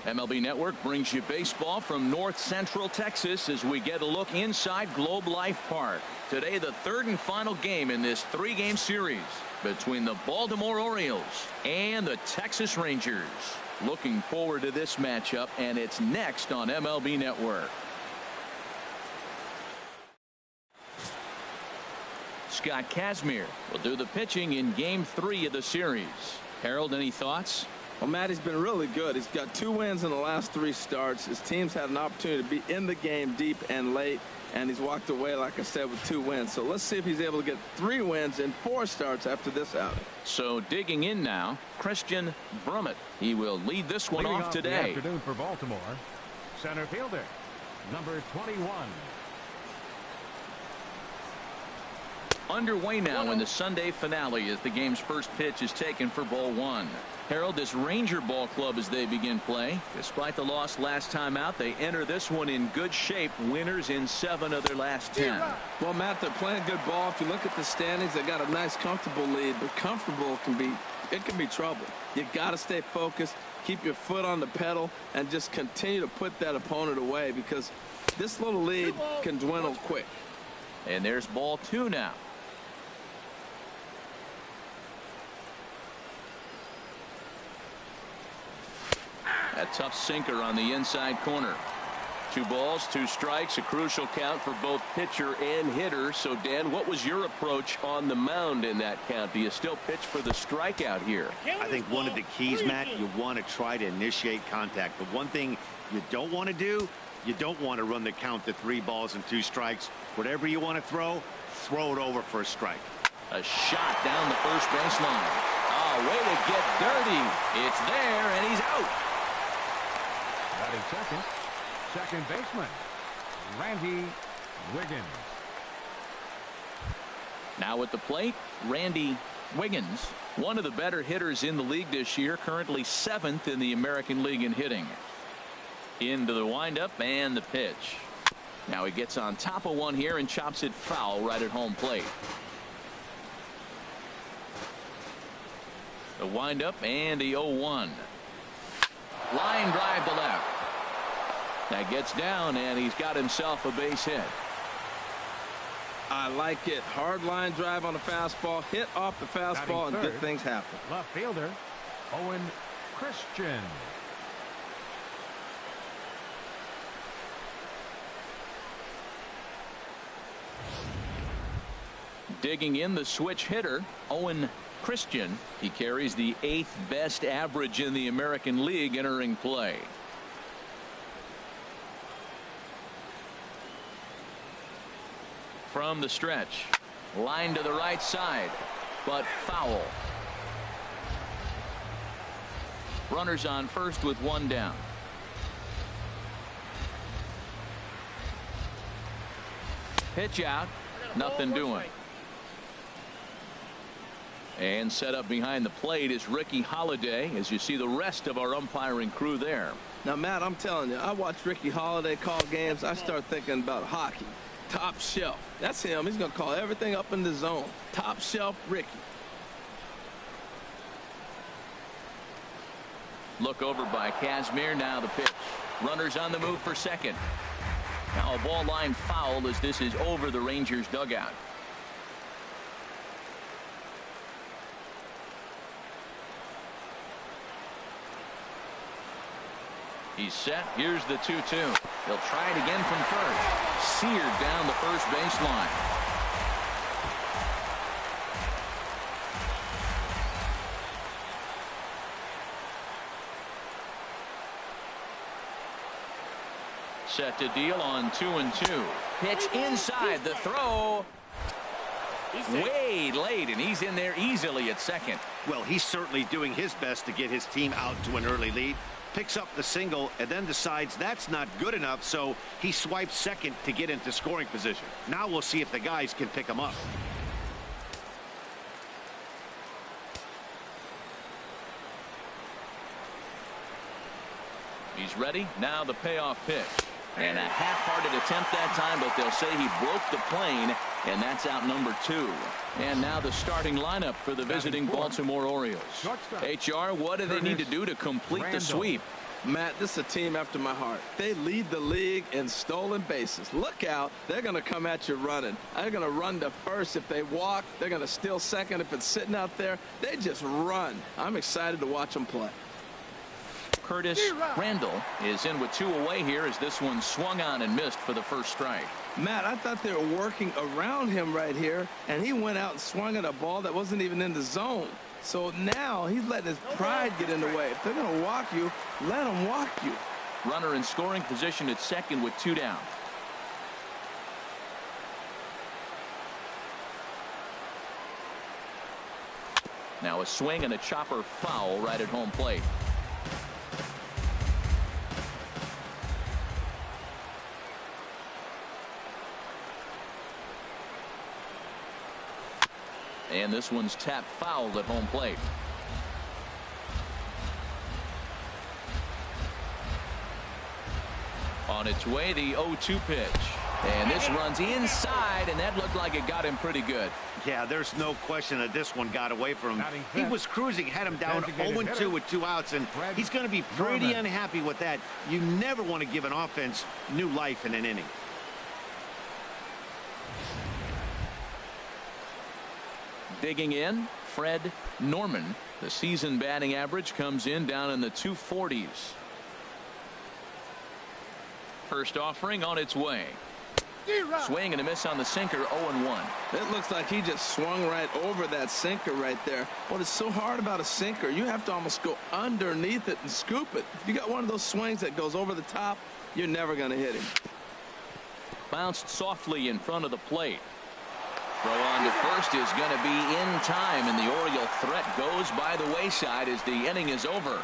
MLB Network brings you baseball from North Central Texas as we get a look inside Globe Life Park. Today, the third and final game in this three-game series between the Baltimore Orioles and the Texas Rangers. Looking forward to this matchup, and it's next on MLB Network. Scott Kazmir will do the pitching in Game 3 of the series. Harold, any thoughts? Well, Matt, he's been really good. He's got 2 wins in the last 3 starts. His team's had an opportunity to be in the game deep and late, and he's walked away, like I said, with 2 wins. So let's see if he's able to get 3 wins in 4 starts after this outing. So digging in now, Christian Brummett. He will lead this one off today. The afternoon for Baltimore, center fielder, number 21. Underway now in the Sunday finale as the game's first pitch is taken for ball 1. Harold, this Ranger ball club as they begin play. Despite the loss last time out, they enter this one in good shape. Winners in 7 of their last 10. Well, Matt, they're playing good ball. If you look at the standings, they got a nice comfortable lead, but comfortable can be trouble. You got to stay focused, keep your foot on the pedal, and just continue to put that opponent away, because this little lead can dwindle quick. And there's ball 2 now. A tough sinker on the inside corner. 2 balls, 2 strikes, a crucial count for both pitcher and hitter. So, Dan, what was your approach on the mound in that count? Do you still pitch for the strikeout here? I think one of the keys, Matt, you want to try to initiate contact. The one thing you don't want to do, you don't want to run the count to 3 balls and 2 strikes. Whatever you want to throw it over for a strike. A shot down the first baseline. Oh, way to get dirty. It's there, and he's out. Batting second baseman, Randy Wiggins. Now at the plate, Randy Wiggins, one of the better hitters in the league this year, currently 7th in the American League in hitting. Into the windup and the pitch. Now he gets on top of one here and chops it foul right at home plate. The windup and the 0-1. Line drive to left. That gets down, and he's got himself a base hit. I like it. Hard line drive on the fastball, hit off the fastball, and good things happen. Left fielder, Owen Christian. Digging in, the switch hitter, Owen Christian. He carries the 8th best average in the American League entering play. From the stretch, line to the right side, but foul. Runners on first with 1 down. Pitch out, nothing doing. And set up behind the plate is Ricky Holiday, as you see the rest of our umpiring crew there. Now, Matt, I'm telling you, I watch Ricky Holiday call games. I start thinking about hockey. Top shelf. That's him. He's going to call everything up in the zone. Top shelf Ricky. Look over by Kazmir. Now the pitch. Runners on the move for second. Now a ball line foul as this is over the Rangers dugout. He's set. Here's the 2-2. He'll try it again from first. Seared down the first baseline. Set to deal on 2-2. Pitch inside. The throw. Way late, and he's in there easily at second. Well, he's certainly doing his best to get his team out to an early lead. Picks up the single and then decides that's not good enough, so he swipes second to get into scoring position. Now we'll see if the guys can pick him up. He's ready. Now the payoff pitch. And a half-hearted attempt that time, but they'll say he broke the plane, and that's out number 2. And now the starting lineup for the visiting Baltimore Orioles. HR, what do they need to do to complete the sweep? Matt, this is a team after my heart. They lead the league in stolen bases. Look out. They're going to come at you running. They're going to run to first if they walk. They're going to steal second if it's sitting out there. They just run. I'm excited to watch them play. Curtis Randall is in with 2 away here as this one swung on and missed for the first strike. Matt, I thought they were working around him right here, and he went out and swung at a ball that wasn't even in the zone. So now he's letting his pride get in the way. If they're going to walk you, let them walk you. Runner in scoring position at second with 2 down. Now a swing and a chopper foul right at home plate. And this one's tapped foul at home plate. On its way, the 0-2 pitch. And this runs inside, and that looked like it got him pretty good. Yeah, there's no question that this one got away from him. He was cruising, had him down 0-2 with 2 outs, and he's going to be pretty unhappy with that. You never want to give an offense new life in an inning. Digging in, Fred Norman. The season batting average comes in down in the 240s. First offering on its way. Swing and a miss on the sinker, 0-1. It looks like he just swung right over that sinker right there. What is so hard about a sinker, you have to almost go underneath it and scoop it. If you got one of those swings that goes over the top, you're never going to hit him. Bounced softly in front of the plate. Throw on to first is going to be in time, and the Oriole threat goes by the wayside as the inning is over.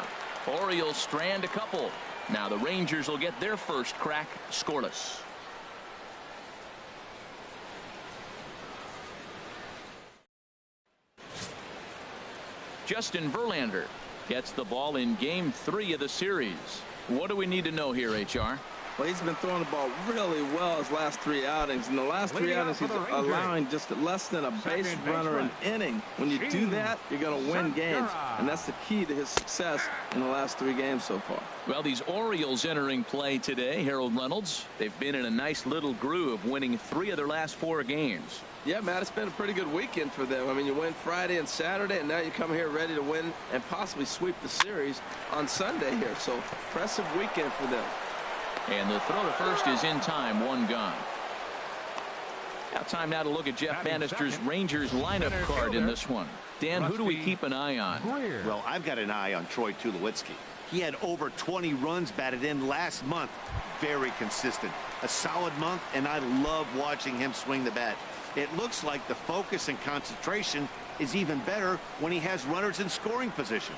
Orioles strand a couple. Now the Rangers will get their first crack scoreless. Justin Verlander gets the ball in game 3 of the series. What do we need to know here, HR? Well, he's been throwing the ball really well his last 3 outings. In the last 3 outings, he's allowing just less than a base runner an inning. When you do that, you're going to win games. And that's the key to his success in the last 3 games so far. Well, these Orioles entering play today, Harold Reynolds, they've been in a nice little groove, winning 3 of their last 4 games. Yeah, Matt, it's been a pretty good weekend for them. I mean, you win Friday and Saturday, and now you come here ready to win and possibly sweep the series on Sunday here. So, impressive weekend for them. And the throw to first is in time, 1 gone. Now time now to look at Jeff Bannister's Rangers lineup card in this one. Dan, who do we keep an eye on? Well, I've got an eye on Troy Tulowitzki. He had over 20 runs batted in last month. Very consistent. A solid month, and I love watching him swing the bat. It looks like the focus and concentration is even better when he has runners in scoring position.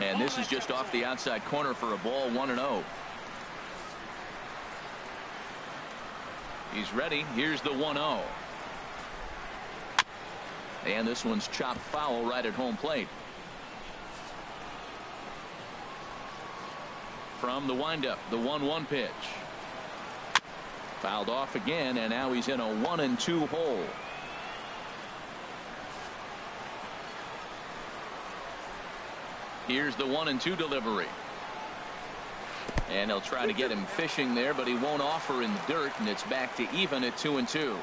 And this is just off the outside corner for a ball, 1-0. He's ready. Here's the 1-0. And this one's chopped foul right at home plate. From the windup, the 1-1 pitch. Fouled off again, and now he's in a 1-2 hole. Here's the 1-2 delivery. And he'll try to get him fishing there, but he won't offer in the dirt, and it's back to even at 2-2.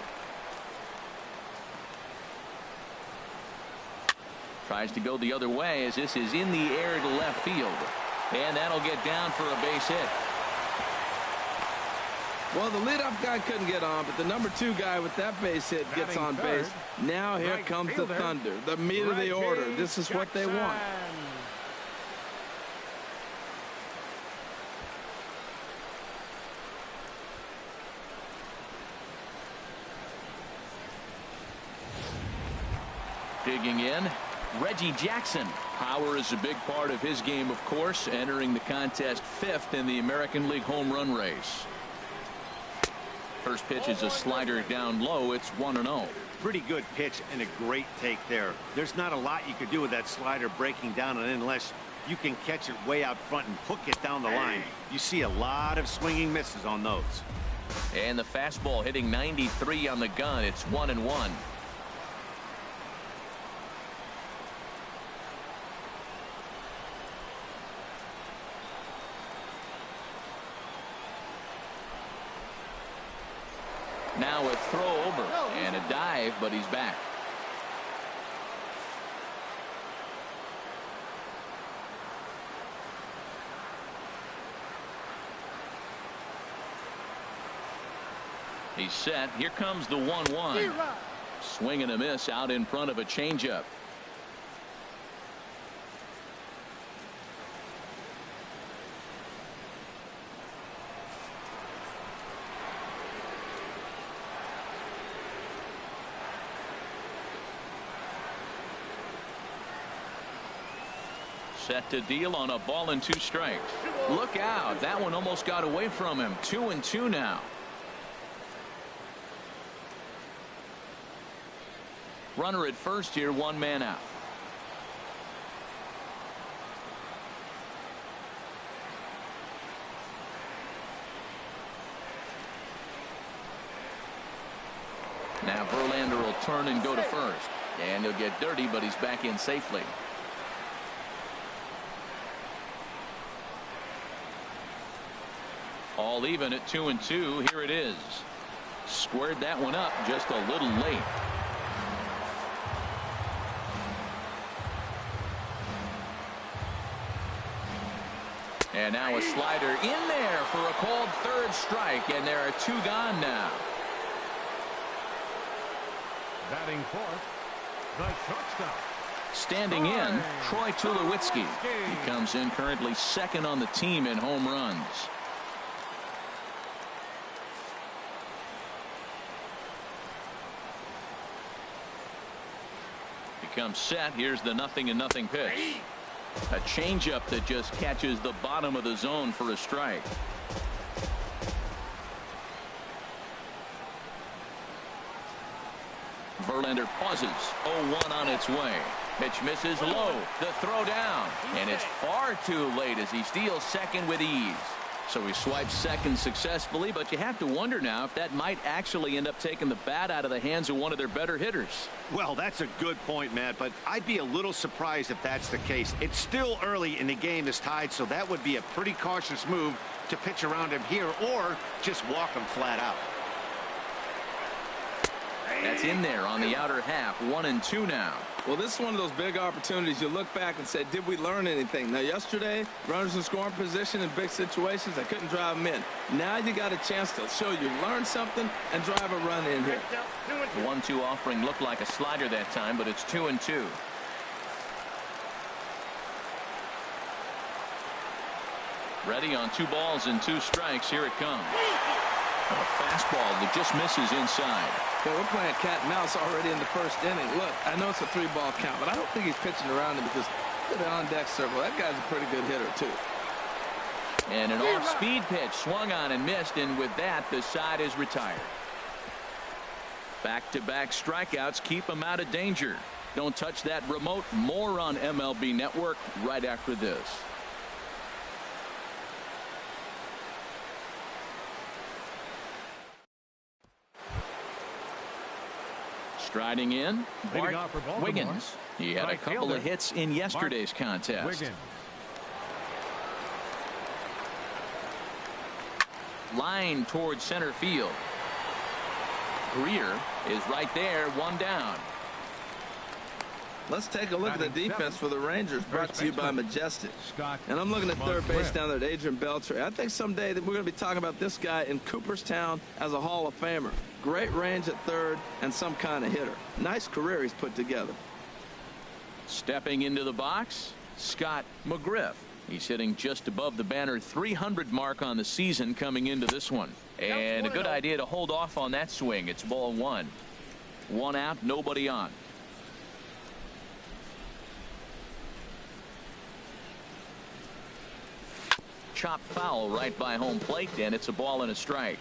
Tries to go the other way as this is in the air to left field. And that'll get down for a base hit. Well, the leadoff guy couldn't get on, but the number 2 guy with that base hit gets on base. Now here comes the Thunder, the meat of the order. This is what they want. Digging in, Reggie Jackson. Power is a big part of his game, of course, entering the contest 5th in the American League home run race. First pitch is a slider down low. It's 1-0. Pretty good pitch and a great take there. There's not a lot you could do with that slider breaking down and unless you can catch it way out front and hook it down the line. You see a lot of swinging misses on those. And the fastball hitting 93 on the gun. It's 1-1. Now a throw over and a dive, but he's back. He's set. Here comes the 1-1. Swing and a miss out in front of a changeup. Set to deal on a ball and 2 strikes. Look out. That one almost got away from him. 2-2 now. Runner at first here, 1 man out. Now Verlander will turn and go to first. And he'll get dirty, but he's back in safely. All even at 2-2. Here it is. Squared that one up just a little late. And now a slider in there for a called 3rd strike, and there are 2 gone now. Batting 4th, the shortstop. Standing in, Troy Tulowitzki. He comes in currently 2nd on the team in home runs. Becomes set. Here's the 0-0 pitch. A changeup that just catches the bottom of the zone for a strike. Verlander pauses. 0-1 on its way. Pitch misses low. The throw down. And it's far too late as he steals second with ease. So he swipes second successfully, but you have to wonder now if that might actually end up taking the bat out of the hands of one of their better hitters. Well, that's a good point, Matt, but I'd be a little surprised if that's the case. It's still early in the game is tied, so that would be a pretty cautious move to pitch around him here or just walk him flat out. That's in there on the outer half. 1-2 now. Well, this is one of those big opportunities. You look back and say, did we learn anything? Now, yesterday, runners in scoring position in big situations, they couldn't drive them in. Now you got a chance to show you learned something and drive a run in here. The 1-2 offering looked like a slider that time, but it's 2-2. Ready on 2 balls and 2 strikes. Here it comes. A fastball that just misses inside. Yeah, we're playing cat and mouse already in the 1st inning. Look, I know it's a 3-ball count, but I don't think he's pitching around him because look at the on-deck circle. That guy's a pretty good hitter, too. And an off-speed pitch swung on and missed, and with that, the side is retired. Back-to-back strikeouts keep him out of danger. Don't touch that remote. More on MLB Network right after this. Striding in, Bart Wiggins. He had a couple of hits in yesterday's contest. Line towards center field. Greer is right there, 1 down. Let's take a look at the defense for the Rangers, brought to you by Majestic. And I'm looking at 3rd base down there at Adrian Beltre. I think someday that we're going to be talking about this guy in Cooperstown as a Hall of Famer. Great range at 3rd and some kind of hitter. Nice career he's put together. Stepping into the box, Scott McGriff. He's hitting just above the banner 300 mark on the season coming into this one. And a good idea to hold off on that swing. It's ball 1. 1 out, nobody on. Chop foul right by home plate, and it's a ball and a strike.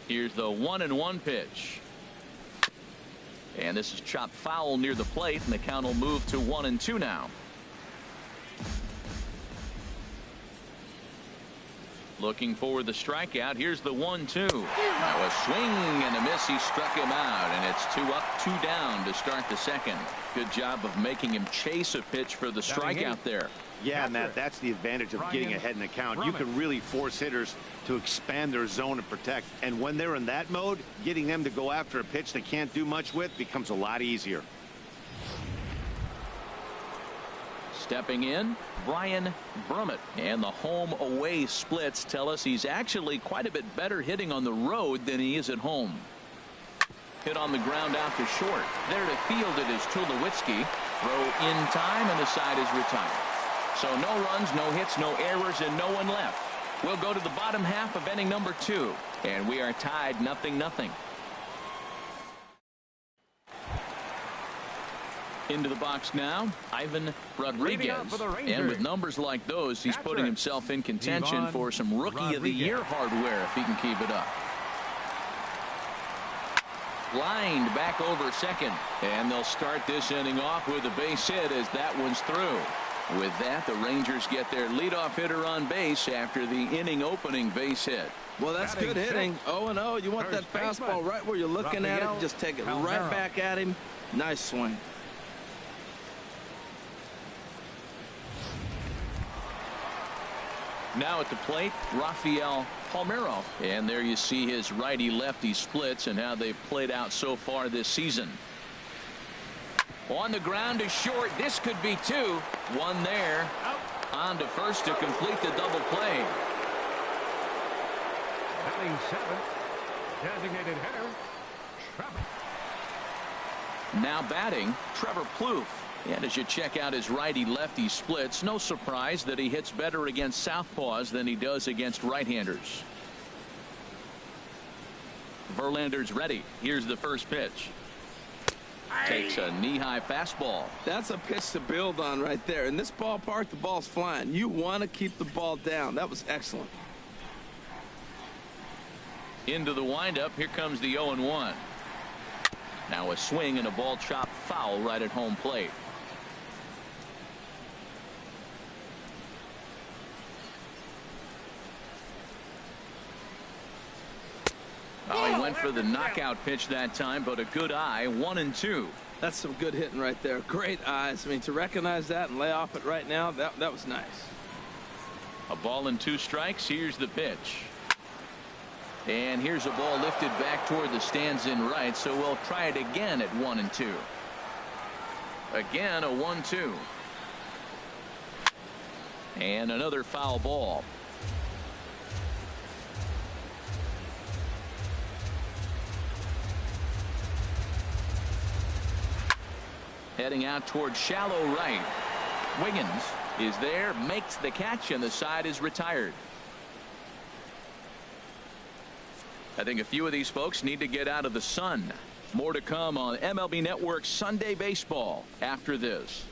Here's the 1-1 pitch. And this is chopped foul near the plate, and the count will move to 1-2 now. Looking for the strikeout. Here's the 1-2. Now a swing and a miss. He struck him out, and it's 2 up, 2 down to start the second. Good job of making him chase a pitch for the strikeout there. Yeah, Matt, that's the advantage of getting ahead in the count. You can really force hitters to expand their zone and protect. And when they're in that mode, getting them to go after a pitch they can't do much with becomes a lot easier. Stepping in, Brian Brummett. And the home-away splits tell us he's actually quite a bit better hitting on the road than he is at home. Hit on the ground out to short. There to field it is Tulowitzki. Throw in time, and the side is retired. So no runs, no hits, no errors, and no one left. We'll go to the bottom half of inning number 2. And we are tied 0-0. Into the box now, Ivan Rodriguez. And with numbers like those, he's putting himself in contention for some Rookie of the Year hardware if he can keep it up. Lined back over second. And they'll start this inning off with a base hit as that one's through. With that, the Rangers get their leadoff hitter on base after the inning opening base hit. Well, that's good hitting. 0-0. You want that fastball right where you're looking at it. Just take it right back at him. Nice swing. Now at the plate, Rafael Palmeiro. And there you see his righty-lefty splits and how they've played out so far this season. On the ground to short. This could be 2. 1 there. On to first to complete the double play. Batting 7th, designated hitter, Trevor. Now batting, Trevor Plouffe. And as you check out his righty-lefty splits, no surprise that he hits better against southpaws than he does against right-handers. Verlander's ready. Here's the first pitch. Takes a knee-high fastball. That's a pitch to build on right there. In this ballpark, the ball's flying. You want to keep the ball down. That was excellent. Into the windup. Here comes the 0-1. Now a swing and a ball chopped foul right at home plate. Oh, he went for the knockout pitch that time, but a good eye. 1-2. That's some good hitting right there. Great eyes. I mean, to recognize that and lay off it right now, that was nice. A ball and 2 strikes. Here's the pitch. And here's a ball lifted back toward the stands in right, so we'll try it again at 1-2. Again, a 1-2. And another foul ball. Heading out toward shallow right. Wiggins is there, makes the catch, and the side is retired. I think a few of these folks need to get out of the sun. More to come on MLB Network Sunday Baseball after this.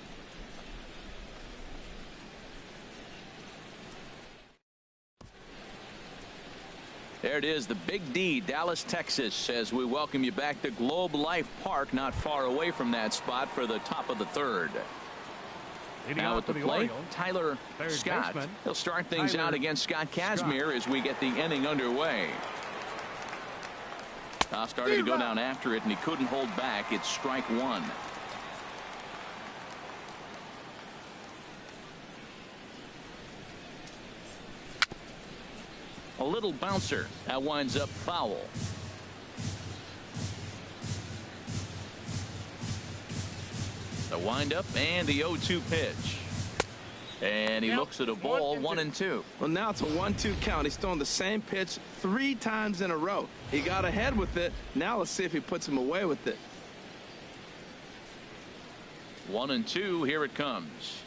There it is, the Big D, Dallas, Texas, as we welcome you back to Globe Life Park, not far away from that spot for the top of the 3rd. Now at the plate, Tyler Scott. He'll start things out against Scott Kazmir as we get the inning underway. Started to go down after it, and he couldn't hold back. It's strike 1. A little bouncer. That winds up foul. The windup and the 0-2 pitch. And he looks at a ball. 1-2. Well, now it's a 1-2 count. He's throwing the same pitch 3 times in a row. He got ahead with it. Now let's see if he puts him away with it. 1-2. Here it comes.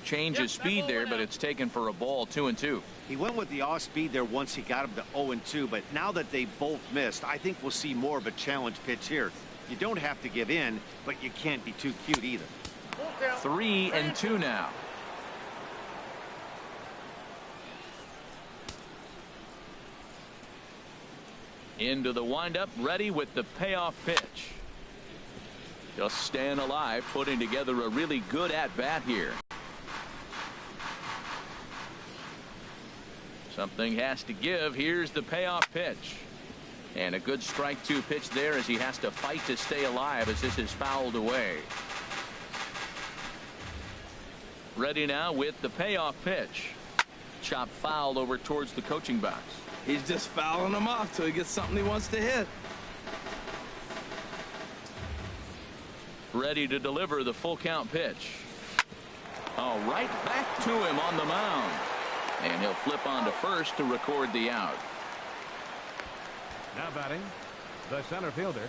Change of speed there, but it's taken for a ball. 2-2. He went with the off speed there once he got him to 0-2, but now that they both missed, I think we'll see more of a challenge pitch here. You don't have to give in, but you can't be too cute either. 3-2 now. Into the windup, ready with the payoff pitch. Just staying alive, putting together a really good at-bat here. Something has to give. Here's the payoff pitch. And a good strike 2 pitch there as he has to fight to stay alive as this is fouled away. Ready now with the payoff pitch. Chop foul over towards the coaching box. He's just fouling him off till he gets something he wants to hit. Ready to deliver the full count pitch. Oh, right back to him on the mound. And he'll flip on to first to record the out. Now batting, the center fielder,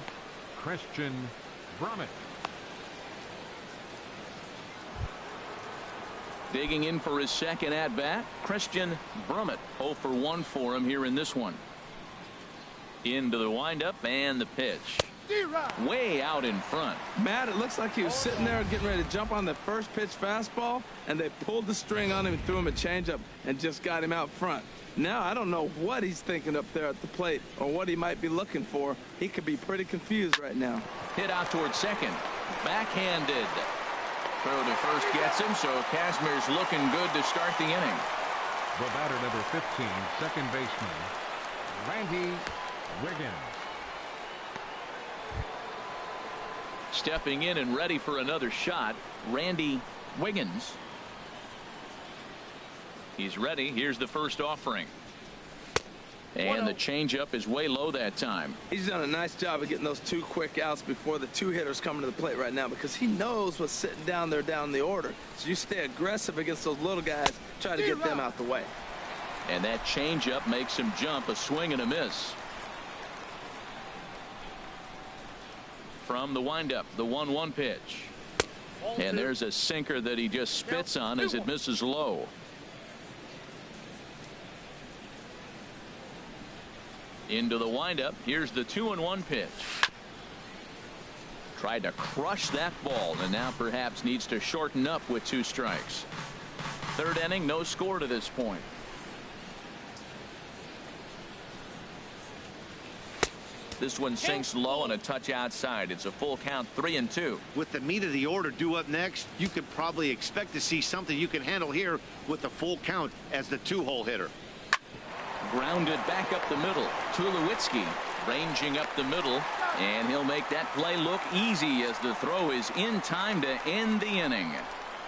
Christian Brummett. Digging in for his second at bat, Christian Brummett. 0 for 1 for him here in this one. Into the windup and the pitch. Way out in front. Matt, it looks like he was sitting there getting ready to jump on the first pitch fastball, and they pulled the string on him and threw him a changeup and just got him out front. Now I don't know what he's thinking up there at the plate or what he might be looking for. He could be pretty confused right now. Hit out towards second. Backhanded. Throw to first gets him, so Kazmir's looking good to start the inning. The batter, number 15, second baseman, Randy Wiggins. Stepping in and ready for another shot, Randy Wiggins. He's ready. Here's the first offering. And the changeup is way low that time. He's done a nice job of getting those 2 quick outs before the 2 hitters coming to the plate right now, because he knows what's sitting down there down the order. So you stay aggressive against those little guys, try to get them out the way. And that changeup makes him jump. A swing and a miss. From the windup, the 1-1 pitch. And there's a sinker that he just spits on as it misses low. Into the windup. Here's the 2-1 pitch. Tried to crush that ball and now perhaps needs to shorten up with 2 strikes. Third inning, no score to this point. This one sinks low and a touch outside. It's a full count, 3-2. With the meat of the order due up next, you could probably expect to see something you can handle here with the full count as the 2-hole hitter. Grounded back up the middle. Tulowitzki ranging up the middle, and he'll make that play look easy as the throw is in time to end the inning.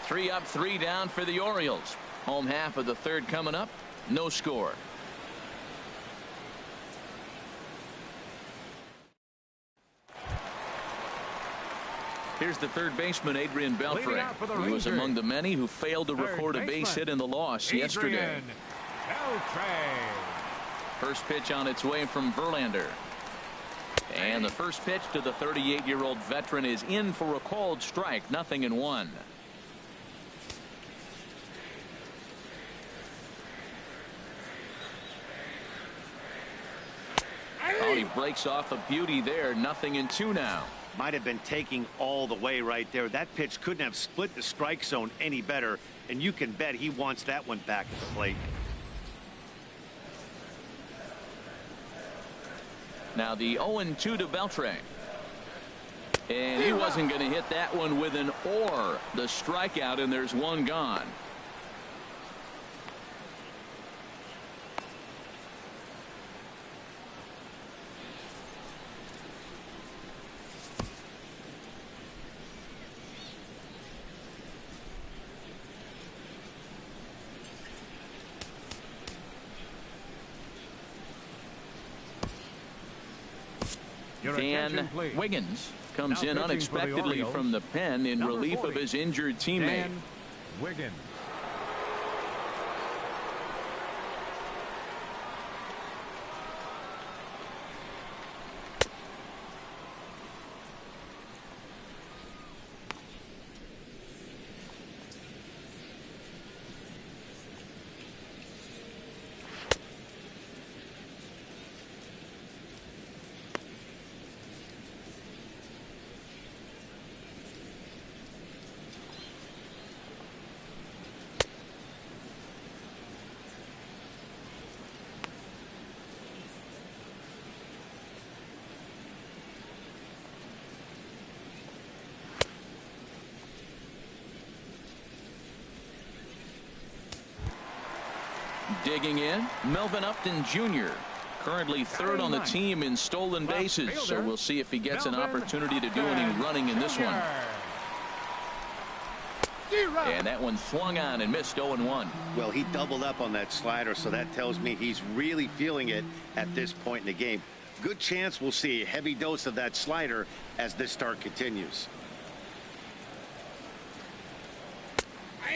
3 up, 3 down for the Orioles. Home half of the third coming up. No score. Here's the third baseman, Adrian Beltre. He was among the many who failed to record a base hit in the loss yesterday. First pitch on its way from Verlander. And the first pitch to the 38-year-old veteran is in for a called strike. 0-1. Oh, he breaks off a beauty there. 0-2 now. Might have been taking all the way right there. That pitch couldn't have split the strike zone any better, and you can bet he wants that one back at the plate. Now the 0-2 to Beltre. And he wasn't going to hit that one with an or. The strikeout, and there's one gone. Dan Wiggins comes in unexpectedly from the pen in relief of his injured teammate. Dan Wiggins. Digging in, Melvin Upton Jr., currently third on the team in stolen bases, so we'll see if he gets an opportunity to do any running in this one. And that one swung on and missed. 0-1. Well, he doubled up on that slider, so that tells me he's really feeling it at this point in the game. Good chance we'll see a heavy dose of that slider as this start continues.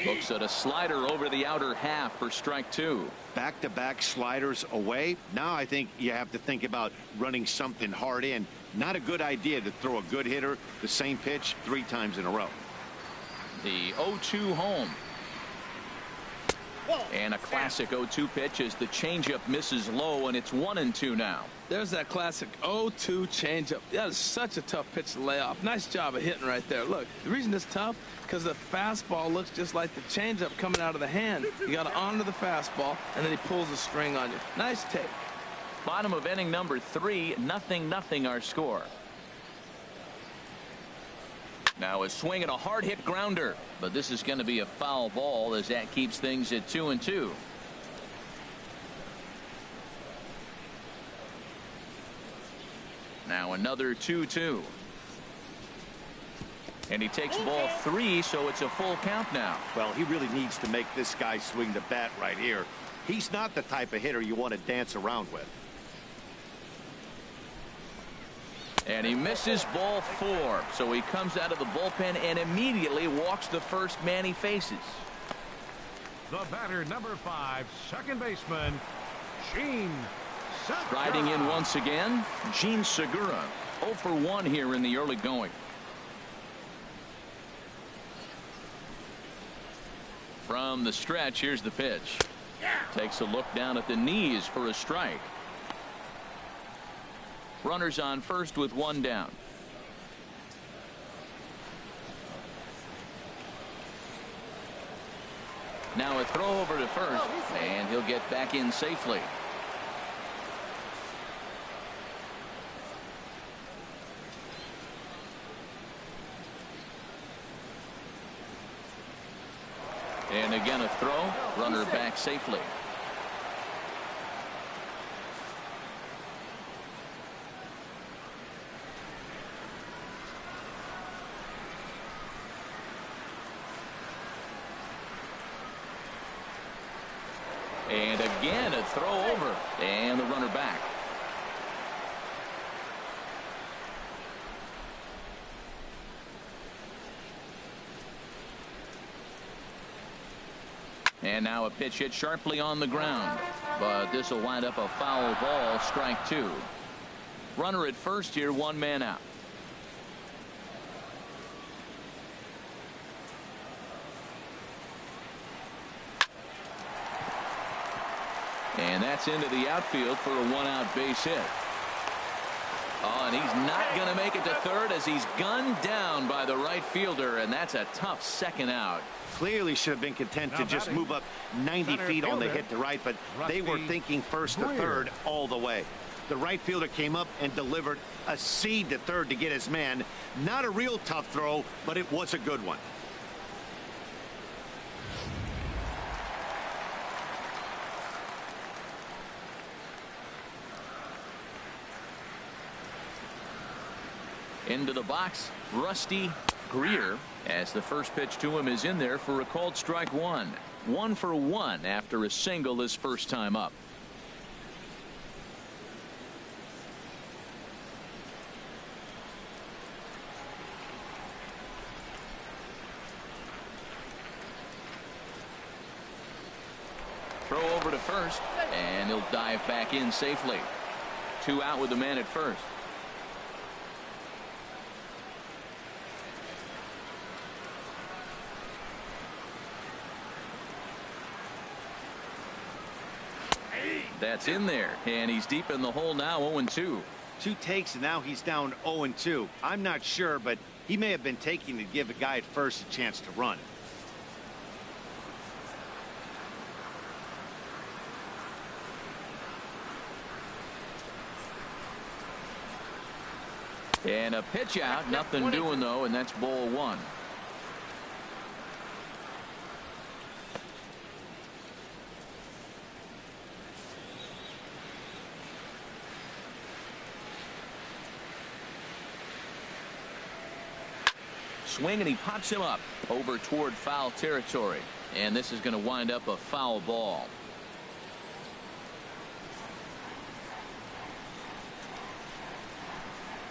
Looks at a slider over the outer half for strike 2. Back-to-back sliders away. Now I think you have to think about running something hard in. Not a good idea to throw a good hitter the same pitch 3 times in a row. The 0-2 home. And a classic 0-2 pitch as the changeup misses low, and it's 1-2 now. There's that classic 0-2 changeup. That is such a tough pitch to lay off. Nice job of hitting right there. Look, the reason it's tough because the fastball looks just like the changeup coming out of the hand. You got to honor the fastball, and then he pulls the string on you. Nice take. Bottom of inning number 3, 0-0 our score. Now a swing and a hard hit grounder, but this is going to be a foul ball as that keeps things at 2-2. Now another 2-2. And he takes ball 3, so it's a full count now. Well, he really needs to make this guy swing the bat right here. He's not the type of hitter you want to dance around with. And he misses ball 4, so he comes out of the bullpen and immediately walks the first man he faces. The batter, number 5, second baseman, Gene Segura. Riding in once again, Gene Segura. 0 for 1 here in the early going. From the stretch, here's the pitch. Takes a look down at the knees for a strike. Runners on first with 1 down. Now a throw over to first, and he'll get back in safely. And again a throw, runner back safely. And again a throw over, and the runner back. And now a pitch hit sharply on the ground, but this will wind up a foul ball, strike 2. Runner at first here, 1 man out. And that's into the outfield for a 1-out base hit. Oh, and he's not going to make it to third as he's gunned down by the right fielder, and that's a tough second out. Clearly should have been content to just move up 90 feet on the hit to right, but they were thinking first to third all the way. The right fielder came up and delivered a seed to third to get his man. Not a real tough throw, but it was a good one. Into the box, Rusty Greer, as the first pitch to him is in there for a called strike 1. 1 for 1 after a single his first time up. Throw over to first, and he'll dive back in safely. 2 out with the man at first. That's in there, and he's deep in the hole now. 0-2. 2 takes, and now he's down 0-2. I'm not sure, but he may have been taking to give a guy at first a chance to run. And a pitch out, nothing doing though, and that's ball 1. swing, and he pops him up over toward foul territory. And this is going to wind up a foul ball.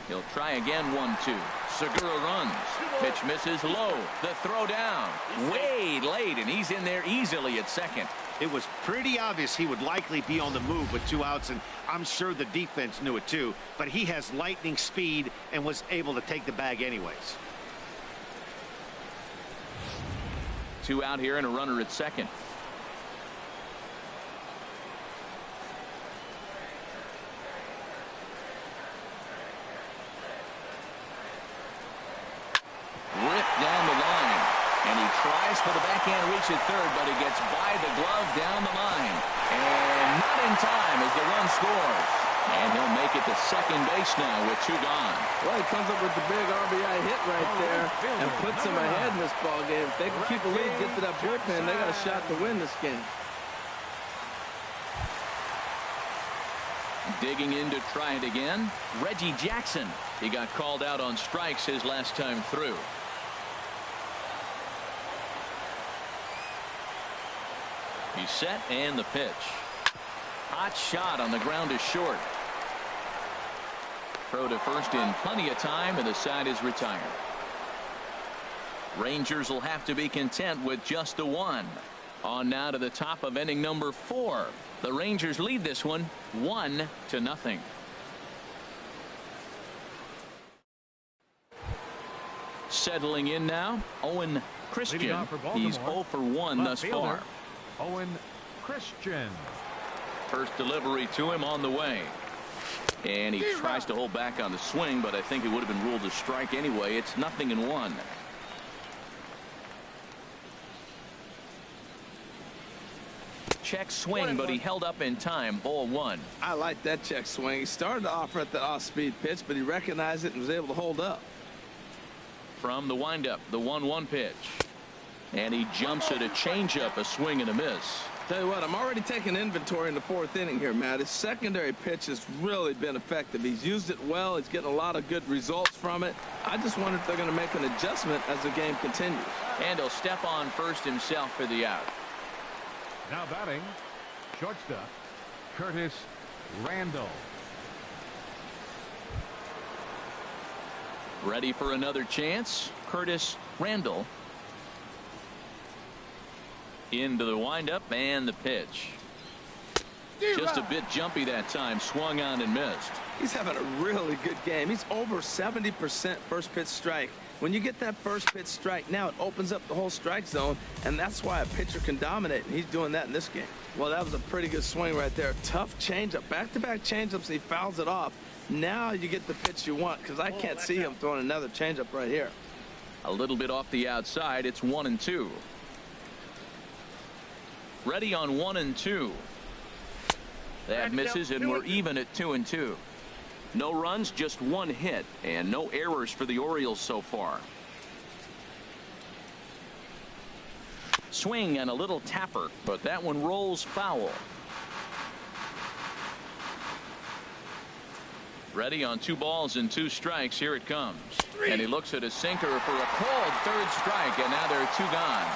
He'll try again, 1-2. Segura runs. Pitch misses low. The throw down. Way late, and he's in there easily at second. It was pretty obvious he would likely be on the move with 2 outs, and I'm sure the defense knew it too. But he has lightning speed and was able to take the bag anyways. 2 out here and a runner at second. Ripped down the line, and he tries for the backhand reach at third, but he gets by the glove down the line, and not in time as the run scores. And he'll make it to second base now with 2 gone. Well, he comes up with the big RBI hit right there and puts them ahead in this ball game. If they can keep a lead, get to that bullpen, they got a shot to win this game. Digging in to try it again, Reggie Jackson. He got called out on strikes his last time through. He's set, and the pitch. Hot shot on the ground is short. Throw to first in plenty of time, and the side is retired. Rangers will have to be content with just the 1. On now to the top of inning number 4. The Rangers lead this one 1-0. Settling in now, Owen Christian. He's 0 for 1 thus far. Owen Christian. First delivery to him on the way. And he tries to hold back on the swing, but I think it would have been ruled a strike anyway. It's 0-1. Check swing, but he held up in time. Ball 1. I like that check swing. He started to offer at the off-speed pitch, but he recognized it and was able to hold up. From the windup, the 1-1 pitch. And he jumps at a changeup, a swing and a miss. Tell you what, I'm already taking inventory in the 4th inning here, Matt. His secondary pitch has really been effective. He's used it well. He's getting a lot of good results from it. I just wonder if they're going to make an adjustment as the game continues. And he'll step on first himself for the out. Now batting, shortstop, Curtis Randall. Ready for another chance, Curtis Randall. Into the windup and the pitch. Just a bit jumpy that time. Swung on and missed. He's having a really good game. He's over 70% first pitch strike. When you get that first pitch strike, now it opens up the whole strike zone, and that's why a pitcher can dominate, and he's doing that in this game. Well, that was a pretty good swing right there. Tough changeup. Back-to-back changeups, and he fouls it off. Now you get the pitch you want, because I can't see him throwing another changeup right here. A little bit off the outside. It's 1-2. Ready on 1-2. That misses, and we're even at 2-2. No runs, just 1 hit, and no errors for the Orioles so far. Swing and a little tapper, but that one rolls foul. Ready on 2 balls and 2 strikes. Here it comes. And he looks at a sinker for a called 3rd strike, and now there are 2 gone.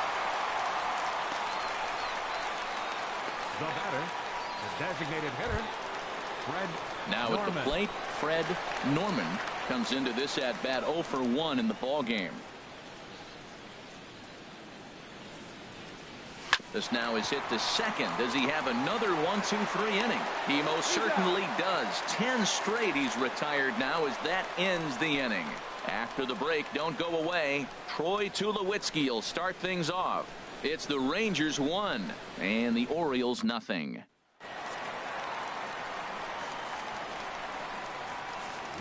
The batter, the designated hitter, Fred Now Norman. at the plate, Fred Norman comes into this at bat 0 for 1 in the ball game. This now is hit to second. Does he have another 1-2-3 inning? He most certainly does. 10 straight he's retired now as that ends the inning. After the break, don't go away. Troy Tulowitzki will start things off. It's the Rangers 1 and the Orioles nothing.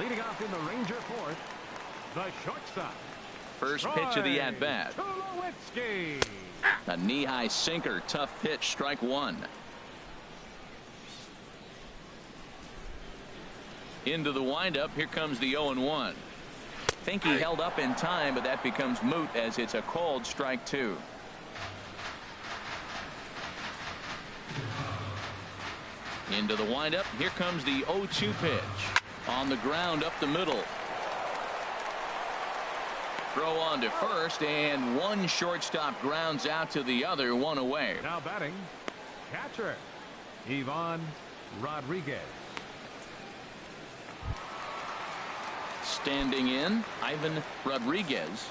Leading off in the Ranger 4th, the shortstop. First pitch of the at-bat. Tulowitzki. A knee-high sinker. Tough pitch. Strike 1. Into the windup. Here comes the 0-1. Think he held up in time, but that becomes moot as it's a called strike 2. Into the windup. Here comes the 0-2 pitch. On the ground up the middle. Throw on to first, and one shortstop grounds out to the other, one away. Now batting, catcher, Ivan Rodriguez. Standing in, Ivan Rodriguez.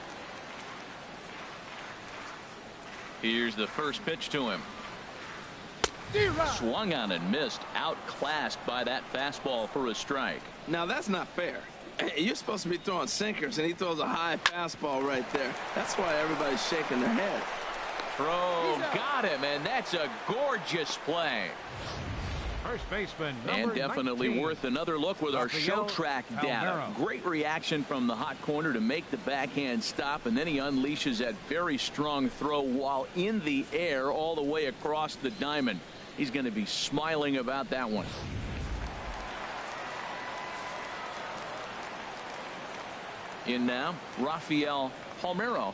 Here's the first pitch to him. Swung on and missed, outclassed by that fastball for a strike. Now that's not fair. You're supposed to be throwing sinkers, and he throws a high fastball right there. That's why everybody's shaking their head. Throw, got him, and that's a gorgeous play. First baseman, And definitely 19, worth another look with our show track data. Alvaro. Great reaction from the hot corner to make the backhand stop, and then he unleashes that very strong throw while in the air all the way across the diamond. He's going to be smiling about that one. In now, Rafael Palmeiro.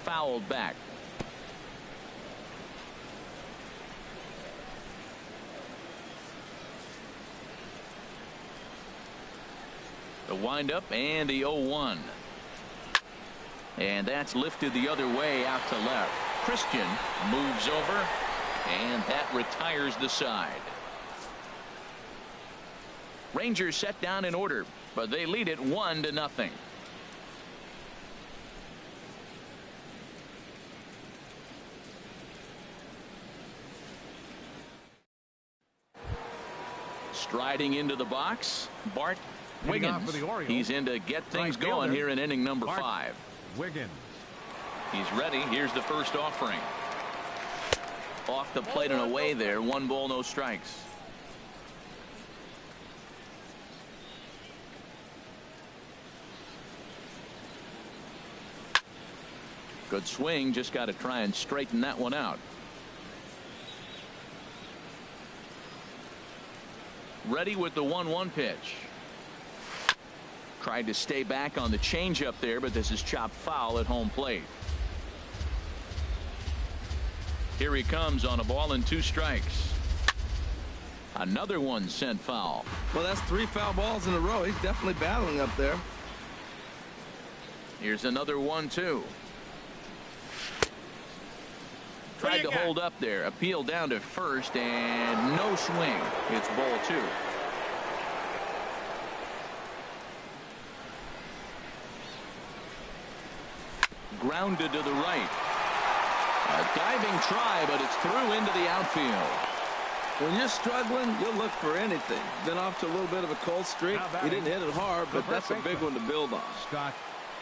Fouled back. The windup and the 0-1. And that's lifted the other way out to left. Christian moves over, and that retires the side. Rangers set down in order, but they lead it 1-0. Striding into the box, Bart Wiggins. He's in to get things going here in inning number 5. Wiggins. He's ready. Here's the first offering. Off the plate and away there. 1 ball, no strikes. Good swing. Just got to try and straighten that one out. Ready with the 1-1 pitch. Tried to stay back on the changeup there, but this is chopped foul at home plate. Here he comes on a ball and 2 strikes. Another one sent foul. Well, that's 3 foul balls in a row. He's definitely battling up there. Here's another 1-2. Tried to hold up there. Appeal down to first, and no swing. It's ball 2. Grounded to the right. A diving try, but it's through into the outfield. When you're struggling, you'll look for anything. Been off to a little bit of a cold streak. He didn't hit it hard, but that's a big one to build on. Scott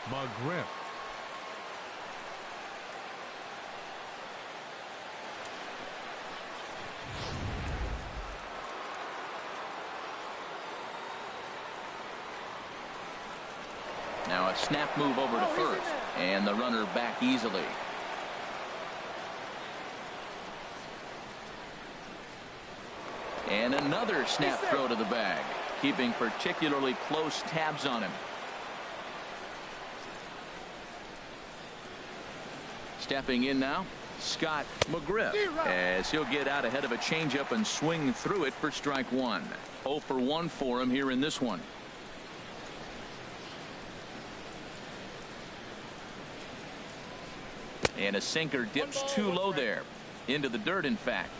McGriff. Now a snap move over to first, and the runner back easily. And another snap throw to the bag, keeping particularly close tabs on him. Stepping in now, Scott McGriff, as he'll get out ahead of a changeup and swing through it for strike 1. 0 for 1 for him here in this one. And a sinker dips too low there. Into the dirt, in fact.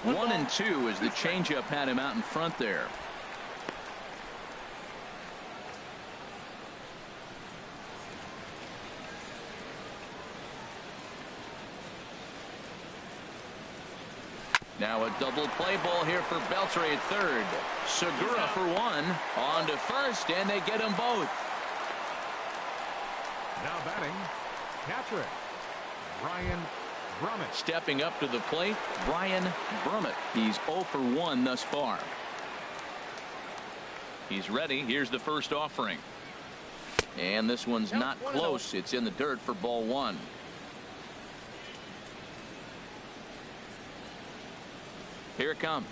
One and 2 as the changeup had him out in front there. Now a double play ball here for Beltre at third. Segura for 1. On to first, and they get them both. Now batting, catcher, Brian Brummett. Stepping up to the plate, Brian Brummett. He's 0 for 1 thus far. He's ready. Here's the first offering. And this one's not close. It's in the dirt for ball 1. Here it comes.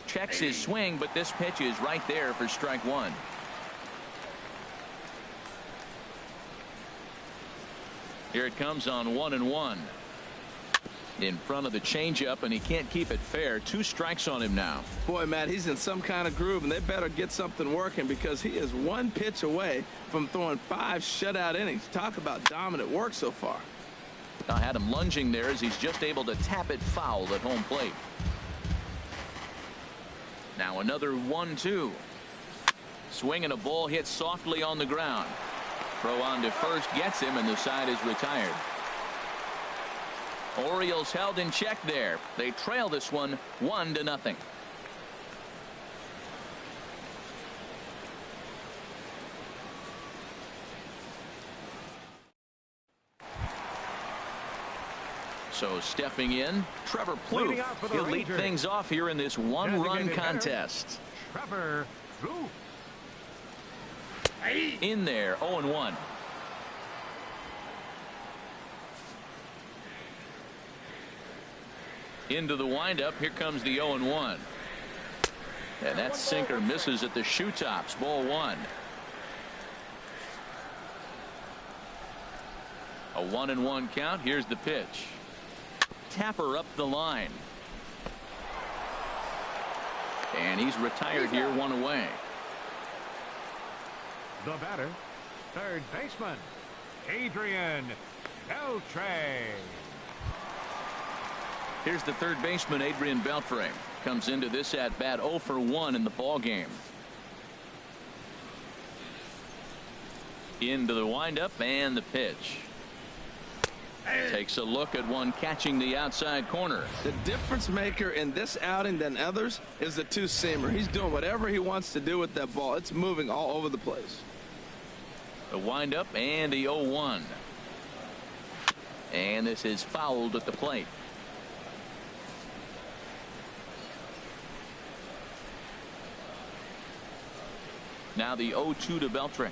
Checks his swing, but this pitch is right there for strike 1. Here it comes on 1-1. In front of the changeup, and he can't keep it fair. 2 strikes on him now. Boy, Matt, he's in some kind of groove, and they better get something working because he is 1 pitch away from throwing 5 shutout innings. Talk about dominant work so far. I had him lunging there as he's just able to tap it foul at home plate. Now another 1-2. Swing and a ball hit softly on the ground. Throw on to first gets him, and the side is retired. Orioles held in check there. They trail this one 1-0. So stepping in, Trevor Plouffe. He'll lead things off here in this 1-run contest. Trevor Plouffe. In there, 0-1. Into the windup. Here comes the 0-1. And that sinker misses at the shoe tops. Ball 1. A 1-1 count. Here's the pitch. Tapper up the line. And he's retired here, 1 away. The batter, third baseman, Adrian Beltre. Here's the third baseman, Adrian Beltre. Comes into this at bat 0 for 1 in the ball game. Into the windup and the pitch. Takes a look at one catching the outside corner. The difference maker in this outing than others is the 2-seamer. He's doing whatever he wants to do with that ball. It's moving all over the place. The windup and the 0-1. And this is fouled at the plate. Now the 0-2 to Beltre.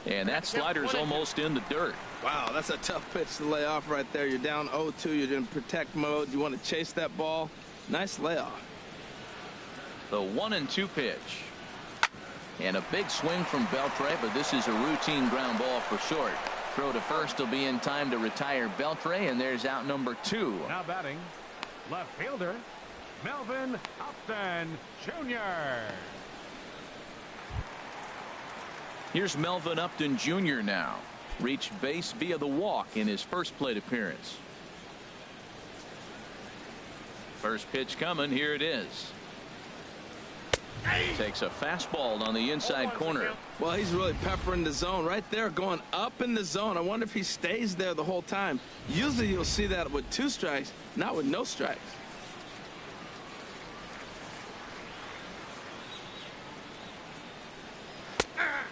And that slider's almost in the dirt. Wow, that's a tough pitch to lay off right there. You're down 0-2. You're in protect mode. You want to chase that ball. Nice layoff. The 1-2 pitch. And a big swing from Beltre, but this is a routine ground ball for short. Throw to first will be in time to retire Beltre, and there's out number 2. Now batting, left fielder, Melvin Upton Jr. Here's Melvin Upton Jr. now. Reached base via the walk in his first plate appearance. First pitch coming. Here it is. Takes a fastball on the inside corner. Well, he's really peppering the zone right there, going up in the zone. I wonder if he stays there the whole time. Usually you'll see that with 2 strikes, not with no strikes.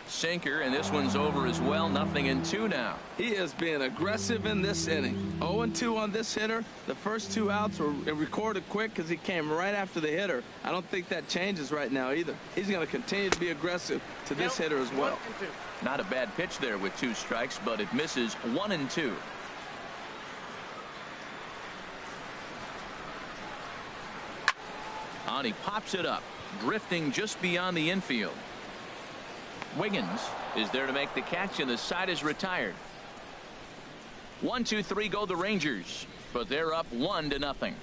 Sinker, and this one's over as well. 0-2 now. He is being aggressive in this inning. 0-2 on this hitter. The first 2 outs were recorded quick because he came right after the hitter. I don't think that changes right now either. He's going to continue to be aggressive to this hitter as well. Not a bad pitch there with 2 strikes, but it misses. 1-2. And he pops it up, drifting just beyond the infield. Wiggins is there to make the catch, and the side is retired. 1-2-3 go the Rangers, but they're up 1-0.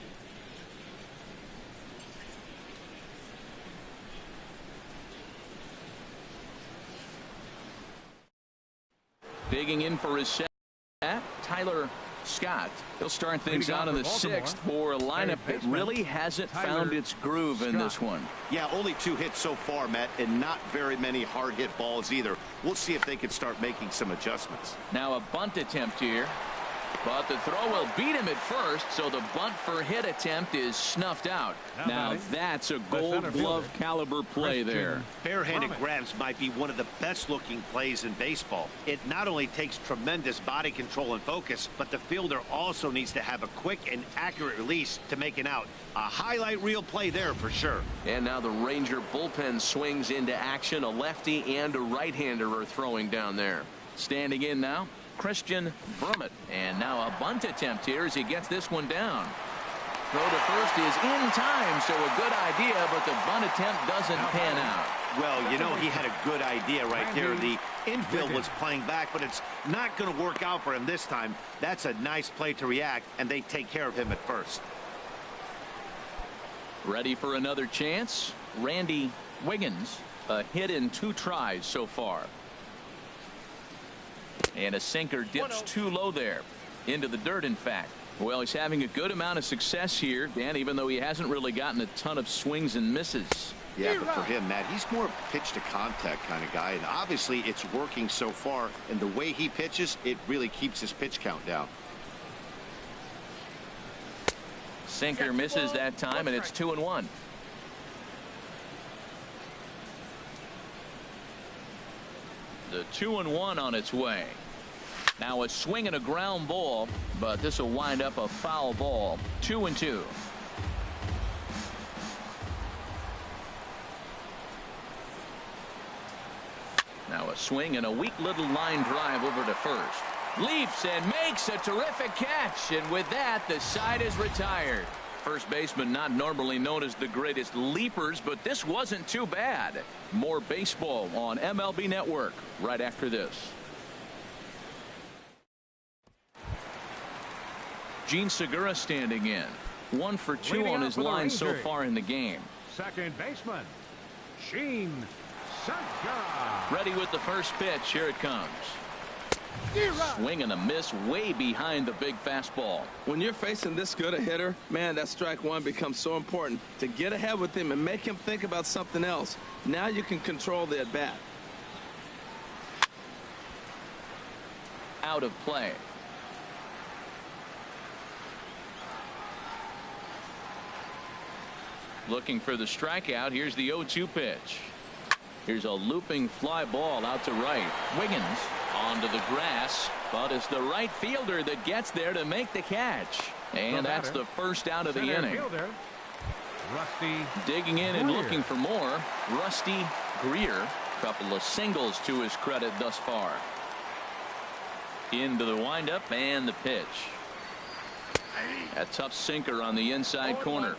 Digging in for his set, Tyler Scott. He'll start things out in the 6th for a lineup that really hasn't found its groove in this one. Yeah, only 2 hits so far, Matt, and not very many hard hit balls either. We'll see if they can start making some adjustments. Now a bunt attempt here, but the throw will beat him at first, so the bunt for hit attempt is snuffed out. Now that's a Gold Glove caliber play there. Barehanded grabs might be one of the best looking plays in baseball. It not only takes tremendous body control and focus, but the fielder also needs to have a quick and accurate release to make an out. A highlight reel play there for sure. And now the Ranger bullpen swings into action. A lefty and a right-hander are throwing down there. Standing in now, Christian Brummett. And now a bunt attempt here as he gets this one down. Throw to first is in time, so a good idea, but the bunt attempt doesn't pan out. Well, you know, he had a good idea right there. The infield was playing back, but it's not going to work out for him this time. That's a nice play to react, and they take care of him at first. Ready for another chance? Randy Wiggins, a hit in 2 tries so far. And a sinker dips too low there. Into the dirt, in fact. Well, he's having a good amount of success here, Dan, even though he hasn't really gotten a ton of swings and misses. Yeah, but for him, Matt, he's more pitch to contact kind of guy, and obviously it's working so far, and the way he pitches, it really keeps his pitch count down. Sinker misses that time, and it's 2-1. The 2-1 on its way. Now a swing and a ground ball, but this will wind up a foul ball. 2-2. Now a swing and a weak little line drive over to first. Leaps and makes a terrific catch, and with that the side is retired. First baseman not normally known as the greatest leapers, but this wasn't too bad. More baseball on MLB Network right after this. Gene Segura standing in. 1 for 2 Leading on up his for the line so Rangers. far in the game. Second baseman, Gene Segura. Ready with the first pitch. Here it comes. Swing and a miss way behind the big fastball. When you're facing this good a hitter, man, that strike one becomes so important to get ahead with him and make him think about something else. Now you can control the at-bat. Out of play. Looking for the strikeout. Here's the 0-2 pitch. Here's a looping fly ball out to right. Wiggins onto the grass, but it's the right fielder that gets there to make the catch. And that's the first out of the Center inning. fielder, Rusty Digging in and Greer. looking for more. Rusty Greer. Couple of singles to his credit thus far. Into the windup and the pitch. A tough sinker on the inside corner.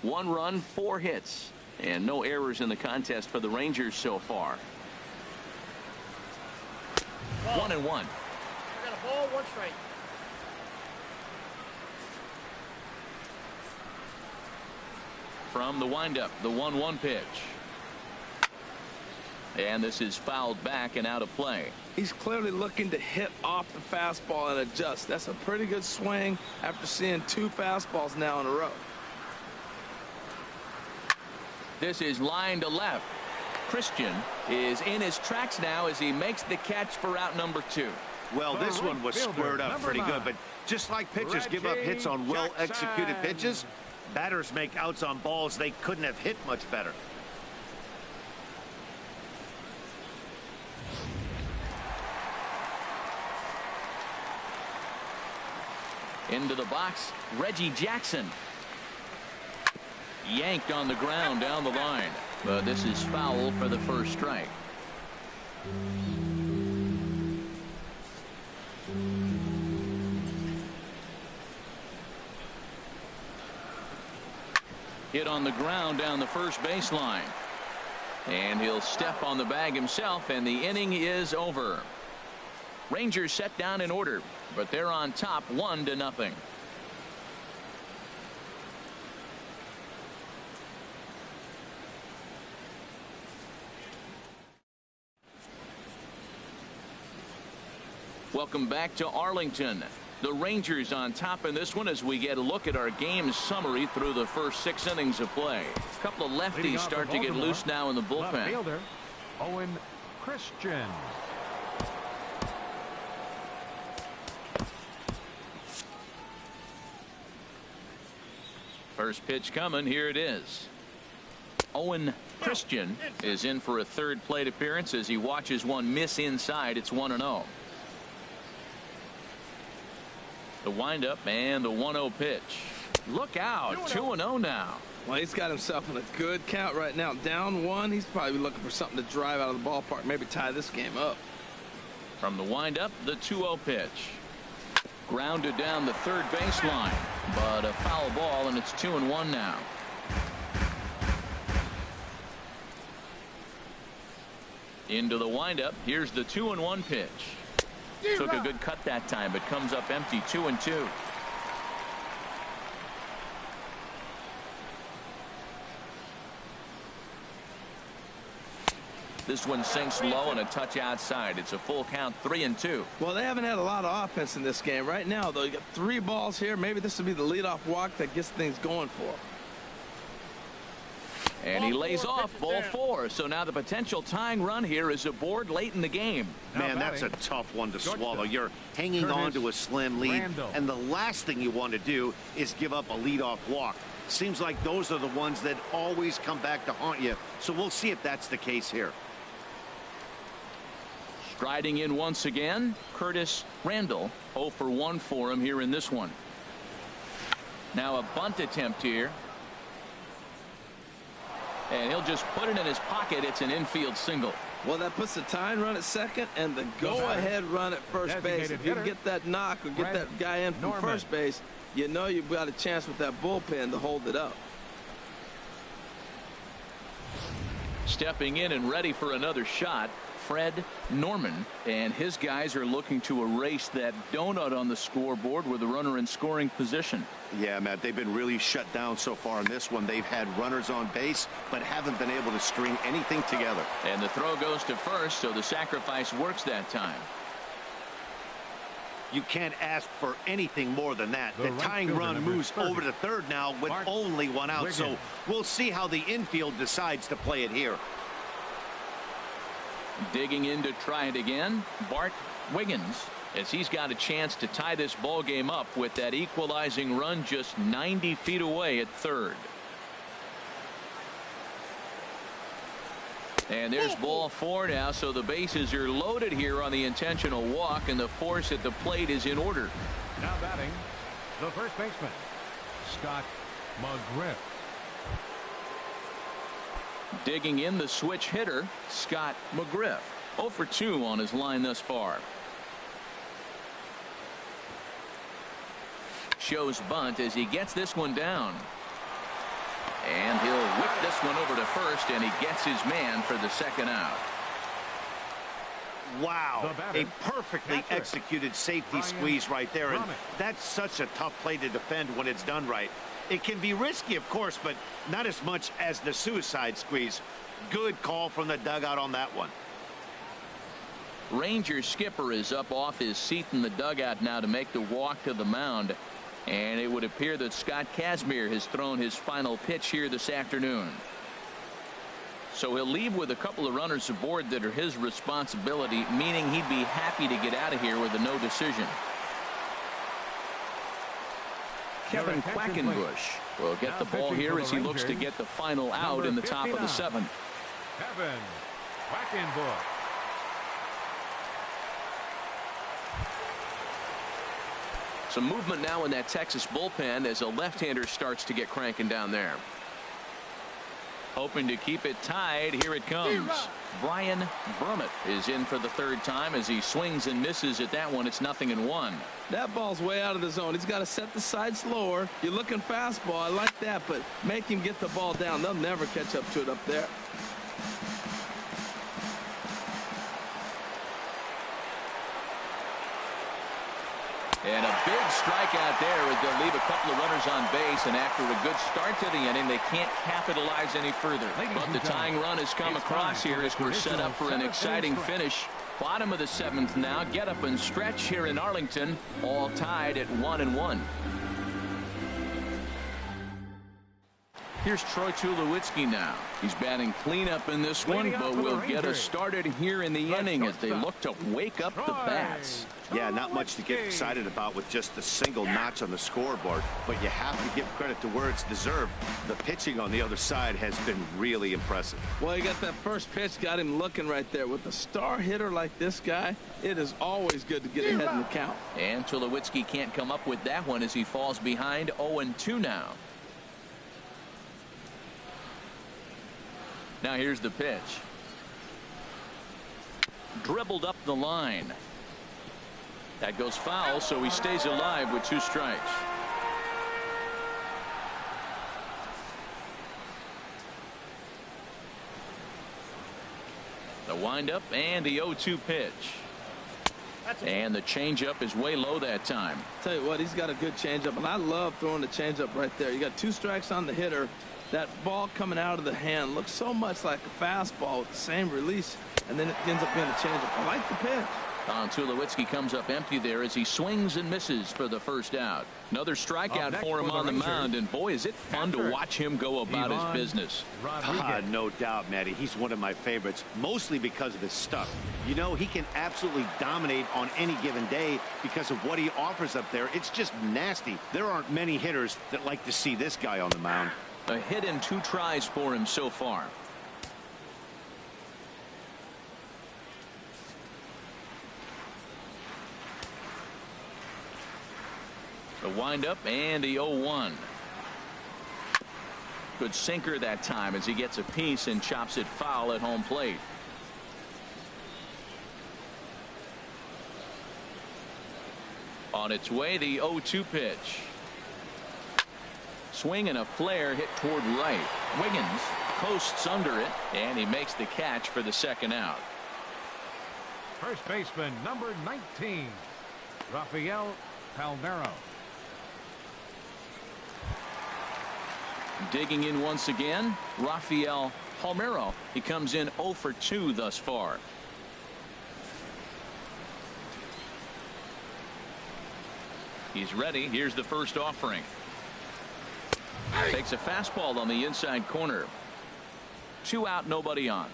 1 run, 4 hits, and no errors in the contest for the Rangers so far. 1-1. I got a ball, 1 strike. From the windup, the 1-1 pitch. And this is fouled back and out of play. He's clearly looking to hit off the fastball and adjust. That's a pretty good swing after seeing 2 fastballs now in a row. This is line to left. Christian is in his tracks now as he makes the catch for out number 2. Well, The this right one was fielder, squared up number pretty 9. good, but just like pitchers give up hits on well-executed pitches, batters make outs on balls they couldn't have hit much better. Into the box, Reggie Jackson. Yanked on the ground down the line, but this is foul for the first strike. Hit on the ground down the first baseline, and he'll step on the bag himself, and the inning is over. Rangers set down in order, but they're on top 1-0. Welcome back to Arlington. The Rangers on top in this one as we get a look at our game summary through the first 6 innings of play. A couple of Leading lefties off start for to get Baltimore, loose now in the left bullpen. fielder, Owen Christian. First pitch coming. Here it is. Owen Christian is in for a 3rd plate appearance as he watches one miss inside. It's 1-0. The windup and the 1-0 pitch. Look out. 2-0 now. Well, he's got himself in a good count right now. Down 1. He's probably looking for something to drive out of the ballpark, maybe tie this game up. From the windup, the 2-0 pitch. Grounded down the 3rd baseline, but a foul ball, and it's 2-1 now. Into the windup. Here's the 2-1 pitch. Took a good cut that time, but comes up empty. 2-2. This one sinks low and a touch outside. It's a full count. 3-2. Well, they haven't had a lot of offense in this game right now, though. You got 3 balls here. Maybe this will be the leadoff walk that gets things going for them. And he lays off ball 4. So now the potential tying run here is aboard late in the game. Man, that's a tough one to swallow. You're hanging on to a slim lead, and the last thing you want to do is give up a leadoff walk. Seems like those are the ones that always come back to haunt you. So we'll see if that's the case here. Striding in once again, Curtis Randall. 0 for 1 for him here in this one. Now a bunt attempt here. And he'll just put it in his pocket. It's an infield single. Well, that puts the tying run at second and the go-ahead run at first base. If you can get that knock or get that guy in from first base, you know you've got a chance with that bullpen to hold it up. Stepping in and ready for another shot, Fred Norman, and his guys are looking to erase that donut on the scoreboard with a runner in scoring position. Yeah, Matt, they've been really shut down so far in this one. They've had runners on base, but haven't been able to string anything together. And the throw goes to first, so the sacrifice works that time. You can't ask for anything more than that. The tying run moves over to third now with only one out, so we'll see how the infield decides to play it here. Digging in to try it again, Bart Wiggins, as he's got a chance to tie this ball game up with that equalizing run just 90 feet away at third. And there's ball 4 now, so the bases are loaded here on the intentional walk, and the force at the plate is in order. Now batting, the first baseman, Scott McGriff. Digging in, the switch hitter, Scott McGriff. 0 for 2 on his line thus far. Shows bunt as he gets this one down. And he'll whip this one over to first, and he gets his man for the second out. Wow, a perfectly executed safety squeeze right there, and that's such a tough play to defend when it's done right. It can be risky, of course, but not as much as the suicide squeeze. Good call from the dugout on that one. Ranger skipper is up off his seat in the dugout now to make the walk to the mound. And it would appear that Scott Kazmir has thrown his final pitch here this afternoon. So he'll leave with a couple of runners aboard that are his responsibility, meaning he'd be happy to get out of here with a no decision. Kevin Quackenbush will get the ball here as he looks to get the final out in the top of the 7th. Kevin Quackenbush. Some movement now in that Texas bullpen as a left-hander starts to get cranking down there. Hoping to keep it tied. Here it comes. Brian Brummett is in for the 3rd time as he swings and misses at that one. It's 0-1. That ball's way out of the zone. He's got to set the side slower. You're looking fastball. I like that, but make him get the ball down. They'll never catch up to it up there. And a big strikeout there as they'll leave a couple of runners on base, and after a good start to the inning, they can't capitalize any further. But the tying run has come across here as we're set up for an exciting finish. Bottom of the 7th now. Get up and stretch here in Arlington. All tied at 1-1. Here's Troy Tulowitzki now. He's batting cleanup in this one, but will get us started here in the inning as they look to wake up the bats. Yeah, not much to get excited about with just a single notch on the scoreboard, but you have to give credit to where it's deserved. The pitching on the other side has been really impressive. Well, you got that first pitch, got him looking right there. With a star hitter like this guy, it is always good to get ahead in the count. And Tulowitzki can't come up with that one as he falls behind 0-2 now. Now here's the pitch. Dribbled up the line. That goes foul, so he stays alive with 2 strikes. The A windup and the 0-2 pitch. And the changeup is way low that time. Tell you what, he's got a good changeup, and I love throwing the changeup right there. You got 2 strikes on the hitter. That ball coming out of the hand looks so much like a fastball with the same release, and then it ends up being a changeup. I like the pitch. Tulowitzki comes up empty there as he swings and misses for the first out. Another strikeout for him on the mound, and boy, is it fun to watch him go about his business. No doubt, Matty. He's one of my favorites, mostly because of his stuff. You know, he can absolutely dominate on any given day because of what he offers up there. It's just nasty. There aren't many hitters that like to see this guy on the mound. A hit and 2 tries for him so far. A windup and the 0-1. Good sinker that time as he gets a piece and chops it foul at home plate. On its way, the 0-2 pitch. Swing and a flare hit toward right. Wiggins coasts under it, and he makes the catch for the second out. First baseman number 19, Rafael Palmeiro. Digging in once again, Rafael Palmeiro. He comes in 0 for 2 thus far. He's ready. Here's the first offering. Takes a fastball on the inside corner. 2 out, nobody on.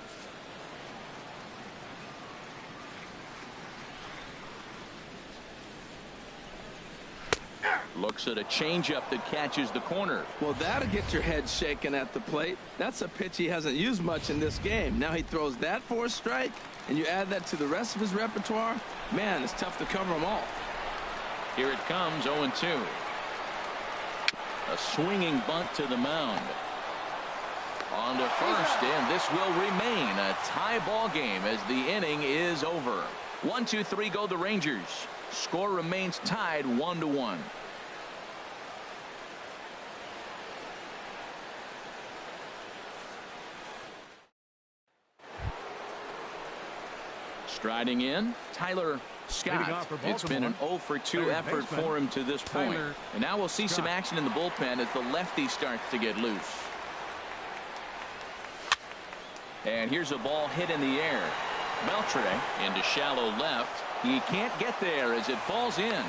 Looks at a changeup that catches the corner. Well, that'll get your head shaken at the plate. That's a pitch he hasn't used much in this game. Now he throws that for a strike, and you add that to the rest of his repertoire. Man, it's tough to cover them all. Here it comes, 0-2. A swinging bunt to the mound. On to first, and this will remain a tie ball game as the inning is over. 1-2-3 go the Rangers. Score remains tied 1-1. Striding in, Tyler Scott. It's been an 0 for 2 effort for him to this point. And now we'll see some action in the bullpen as the lefty starts to get loose. And here's a ball hit in the air. Beltre into shallow left. He can't get there as it falls in.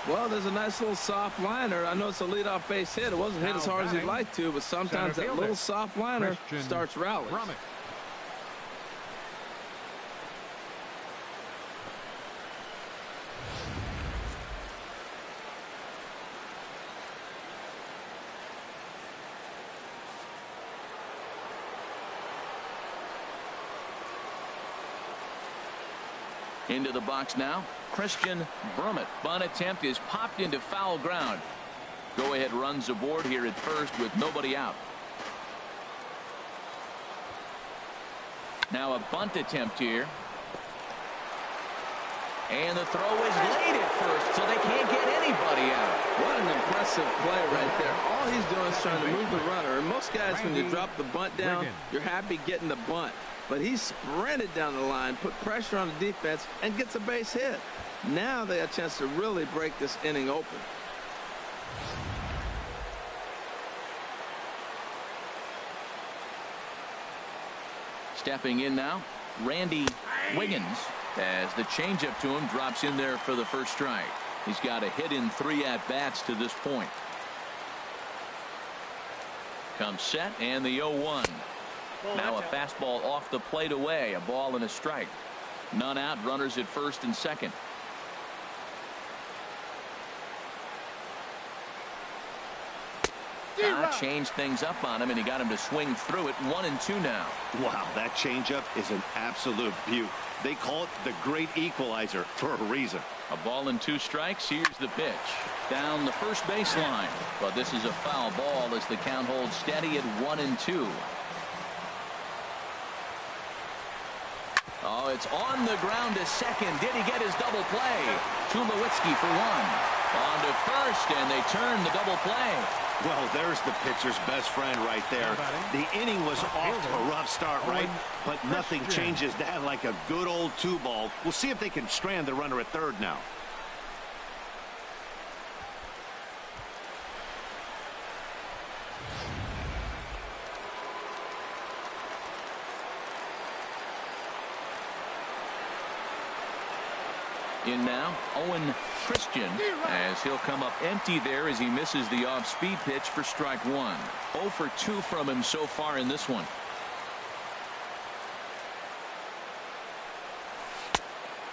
Well, there's a nice little soft liner. I know it's a leadoff base hit. It wasn't hit as hard as he'd like to, but sometimes that little soft liner starts rallies. Into the box now, Christian Brummett. Bunt attempt is popped into foul ground. Go ahead runs aboard here at first with nobody out. Now a bunt attempt here. And the throw is late at first, so they can't get anybody out. What an impressive play right there. All he's doing is trying to move the runner. And most guys, when you drop the bunt down, you're happy getting the bunt. But he sprinted down the line, put pressure on the defense, and gets a base hit. Now they have a chance to really break this inning open. Stepping in now, Randy Wiggins, as the changeup to him drops in there for the first strike. He's got a hit in 3 at-bats to this point. Comes set and the 0-1. Now a fastball off the plate away, a ball and a strike. None out, runners at first and second. Changed things up on him, and he got him to swing through it. 1-2 now. Wow, that changeup is an absolute beaut. They call it the great equalizer for a reason. A ball and 2 strikes. Here's the pitch. Down the first baseline. But this is a foul ball as the count holds steady at 1-2. Oh, it's on the ground to second. Did he get his double play? Tulowitzki for 1. On to first. first, and they turn the double play. Well, there's the pitcher's best friend right there. The inning was off to a rough start, right? But nothing changes that like a good old 2-ball. We'll see if they can strand the runner at third now. In now, Owen Christian, as he'll come up empty there as he misses the off-speed pitch for strike one. 0 for 2 from him so far in this one.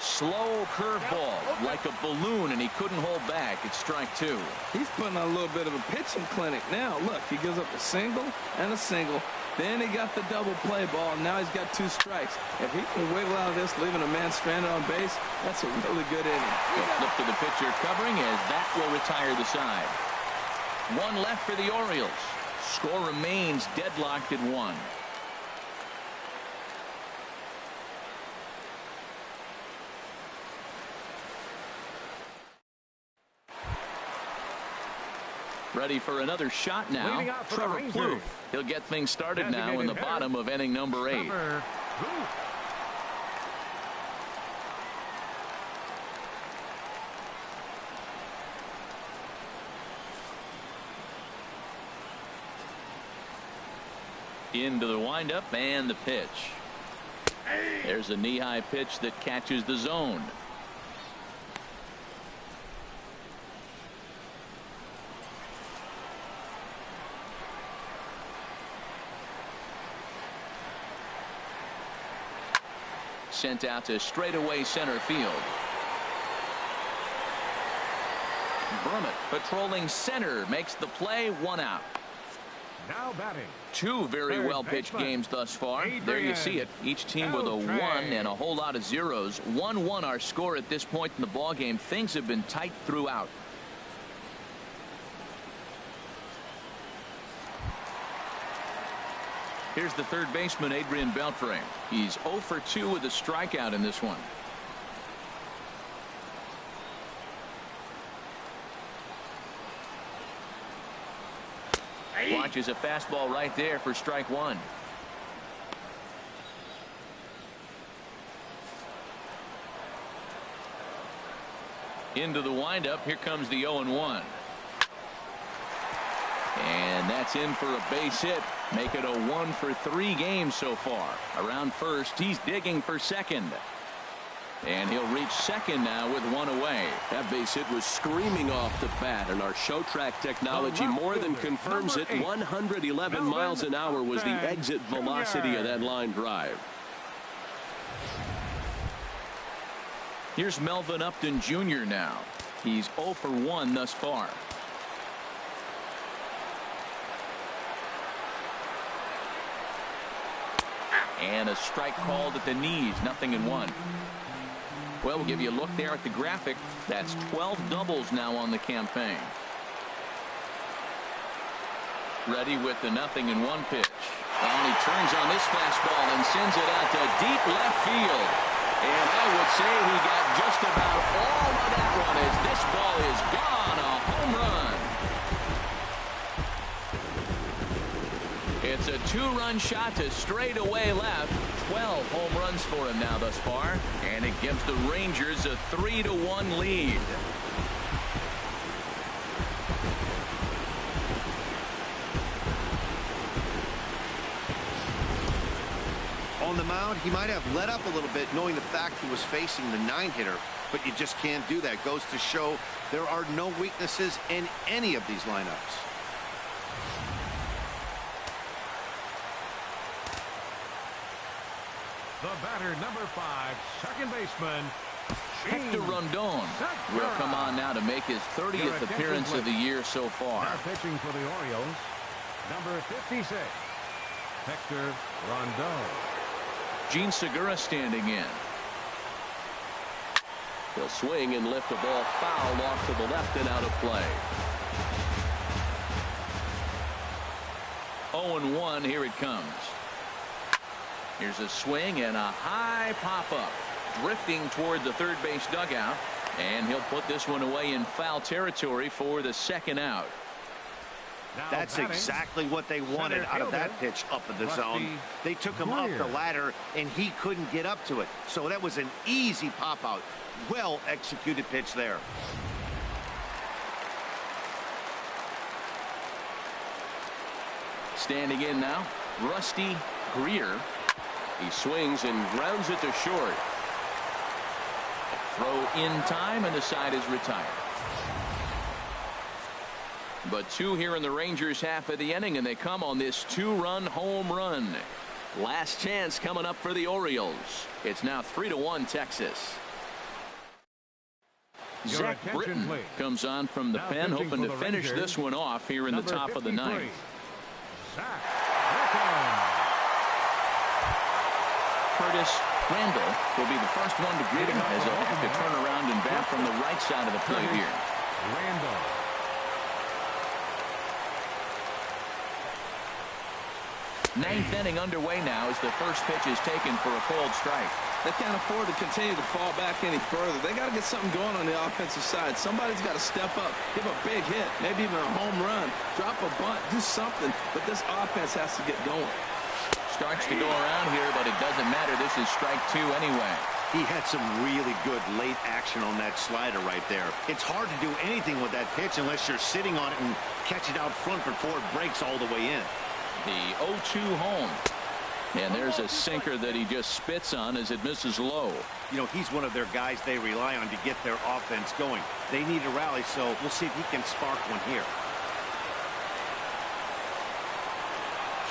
Slow curveball, like a balloon, and he couldn't hold back. It's strike two. He's putting on a little bit of a pitching clinic now. Look, he gives up a single and a single. Then he got the double play ball, and now he's got 2 strikes. If he can wiggle out of this, leaving a man stranded on base, that's a really good inning. He'll flip to the pitcher covering as that will retire the side. 1 left for the Orioles. Score remains deadlocked at 1. Ready for another shot now. Trevor Plouffe. He'll get things started now in the bottom of inning number 8. Into the windup and the pitch. There's a knee-high pitch that catches the zone. Sent out to straightaway center field. Brummett patrolling center makes the play. 1 out. Now batting. 2 very well pitched games thus far. There you see it. Each team with a 1 and a whole lot of zeros. 1-1 our score at this point in the ball game. Things have been tight throughout. Here's the third baseman, Adrian Beltre. He's 0 for 2 with a strikeout in this one. Watches a fastball right there for strike 1. Into the windup. Here comes the 0-1. And that's in for a base hit. Make it a 1 for 3 games so far. Around first, he's digging for second. And he'll reach second now with 1 away. That base hit was screaming off the bat, and our show track technology more than confirms it. 111 miles an hour was the exit velocity of that line drive. Here's Melvin Upton Jr. now. He's 0 for 1 thus far. And a strike called at the knees. 0-1. Well, we'll give you a look there at the graphic. That's 12 doubles now on the campaign. Ready with the 0-1 pitch. And he turns on this fastball and sends it out to deep left field. And I would say he got just about all of that one as this ball is gone. A home run. It's a 2-run shot to straightaway left. 12 home runs for him now thus far. And it gives the Rangers a 3-1 lead. On the mound, he might have let up a little bit knowing the fact he was facing the 9-hitter, but you just can't do that. Goes to show there are no weaknesses in any of these lineups. The batter, number 5, second baseman, Hector Rondon will come on now to make his 30th appearance of the year so far. Now pitching for the Orioles, number 56, Hector Rondon. Gene Segura standing in. He'll swing and lift the ball foul off to the left and out of play. 0-1. Here it comes. Here's a swing and a high pop-up. Drifting toward the third base dugout. And he'll put this one away in foul territory for the second out. That's exactly what they wanted out of that pitch up in the zone. They took him up the ladder, and he couldn't get up to it. So that was an easy pop-out. Well executed pitch there. Standing in now, Rusty Greer. He swings and grounds it to short. Throw in time, and the side is retired. But 2 here in the Rangers half of the inning, and they come on this 2-run home run. Last chance coming up for the Orioles. It's now 3-1 Texas. Zach Britton comes on from the pen, hoping to finish this one off here in the top of the ninth. Curtis Randall will be the first one to greet him as he'll have to turn around and bat from the right side of the plate here. Randall. Ninth inning underway now as the first pitch is taken for a cold strike. They can't afford to continue to fall back any further. They got to get something going on the offensive side. Somebody's got to step up, give a big hit, maybe even a home run, drop a bunt, do something. But this offense has to get going. Starts to go around here, but it doesn't matter. This is strike 2 anyway. He had some really good late action on that slider right there. It's hard to do anything with that pitch unless you're sitting on it and catch it out front before it breaks all the way in. The 0-2 home. And there's a sinker that he just spits on as it misses low. You know, he's one of their guys they rely on to get their offense going. They need a rally, so we'll see if he can spark one here.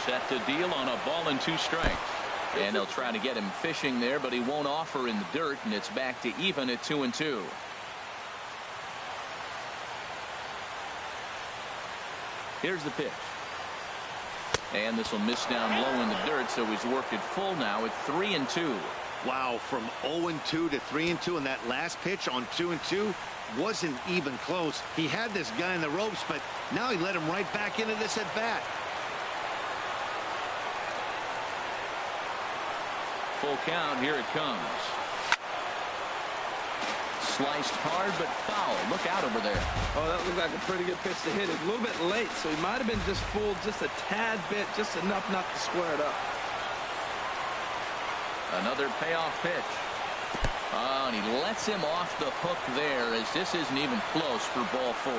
Set to deal on a ball and 2 strikes. And they'll try to get him fishing there, but he won't offer in the dirt, and it's back to even at 2-2. Here's the pitch. And this will miss down low in the dirt, so he's worked it full now at 3-2. Wow, from 0-2 to 3-2, and that last pitch on 2-2 wasn't even close. He had this guy in the ropes, but now he let him right back into this at bat. Full count. Here it comes. Sliced hard, but foul. Look out over there. Oh, that looked like a pretty good pitch to hit it. A little bit late, so he might have been just fooled just a tad bit, just enough not to square it up. Another payoff pitch. Oh, and he lets him off the hook there as this isn't even close for ball 4.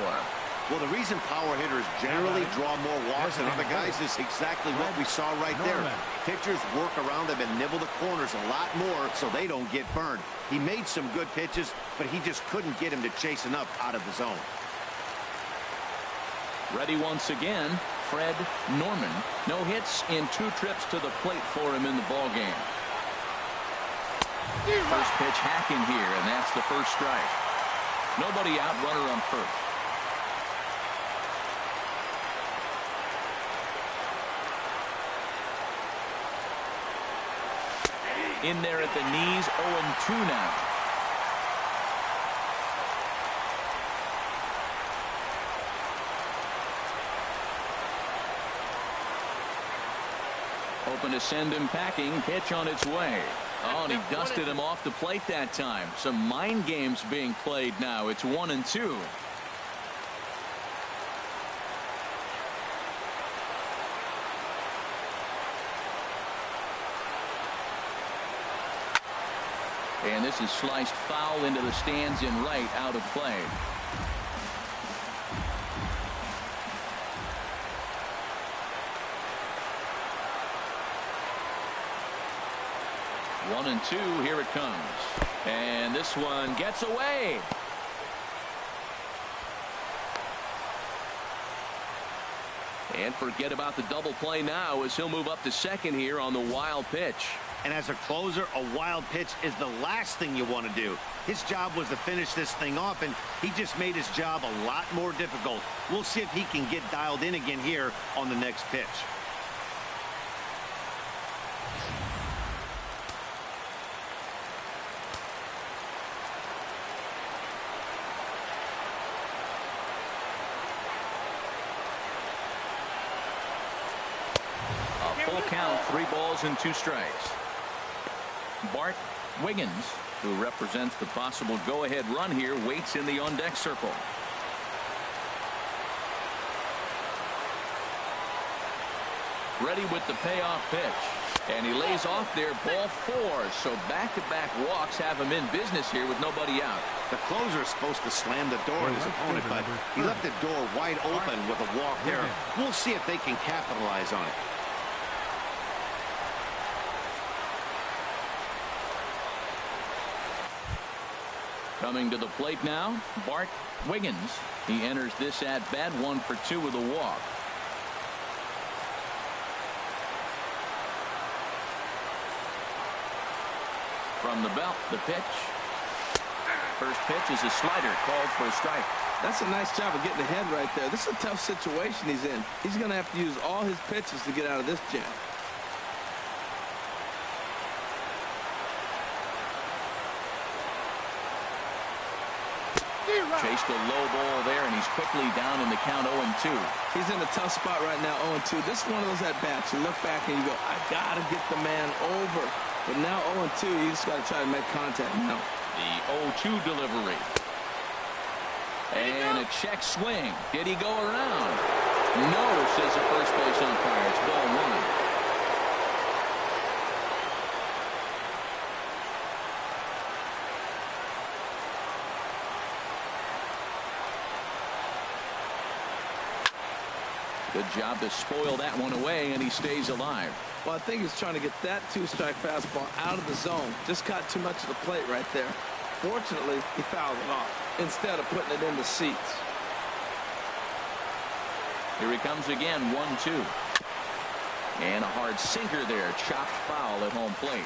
Well, the reason power hitters generally draw more walks than other guys is exactly what we saw right there. Pitchers work around them and nibble the corners a lot more so they don't get burned. He made some good pitches, but he just couldn't get him to chase enough out of the zone. Ready once again, Fred Norman. No hits in 2 trips to the plate for him in the ballgame. First pitch hacking here, and that's the first strike. Nobody out, runner on first. In there at the knees, 0-2 now. Hoping to send him packing. Pitch on its way. Oh, and he dusted him off the plate that time. Some mind games being played now. It's 1-2. And this is sliced foul into the stands in right, out of play. One and 2, here it comes. And this one gets away. And forget about the double play now as he'll move up to second here on the wild pitch. And as a closer, a wild pitch is the last thing you want to do. His job was to finish this thing off, and he just made his job a lot more difficult. We'll see if he can get dialed in again here on the next pitch. A full count, 3 balls and 2 strikes. Bart Wiggins who represents the possible go-ahead run here, waits in the on-deck circle. Ready with the payoff pitch. And he lays off there, ball 4. So back-to-back walks have him in business here with nobody out. The closer is supposed to slam the door on his opponent, but he left the door wide open with a walk there. We'll see if they can capitalize on it. Coming to the plate now, Bart Wiggins. He enters this at-bat 1 for 2 with a walk. From the belt, the pitch. First pitch is a slider, called for a strike. That's a nice job of getting ahead right there. This is a tough situation he's in. He's going to have to use all his pitches to get out of this jam. Chased a low ball there, and he's quickly down in the count 0-2. He's in a tough spot right now, 0-2. This is one of those at-bats. You look back and you go, I got to get the man over. But now 0-2, you just got to try to make contact now. The 0-2 delivery. And a check swing. Did he go around? No, says the first base umpire. It's ball 1. Good job to spoil that one away, and he stays alive. Well, I think he's trying to get that 2-strike fastball out of the zone. Just caught too much of the plate right there. Fortunately, he fouled it off instead of putting it in the seats. Here he comes again, 1-2. And a hard sinker there, chopped foul at home plate.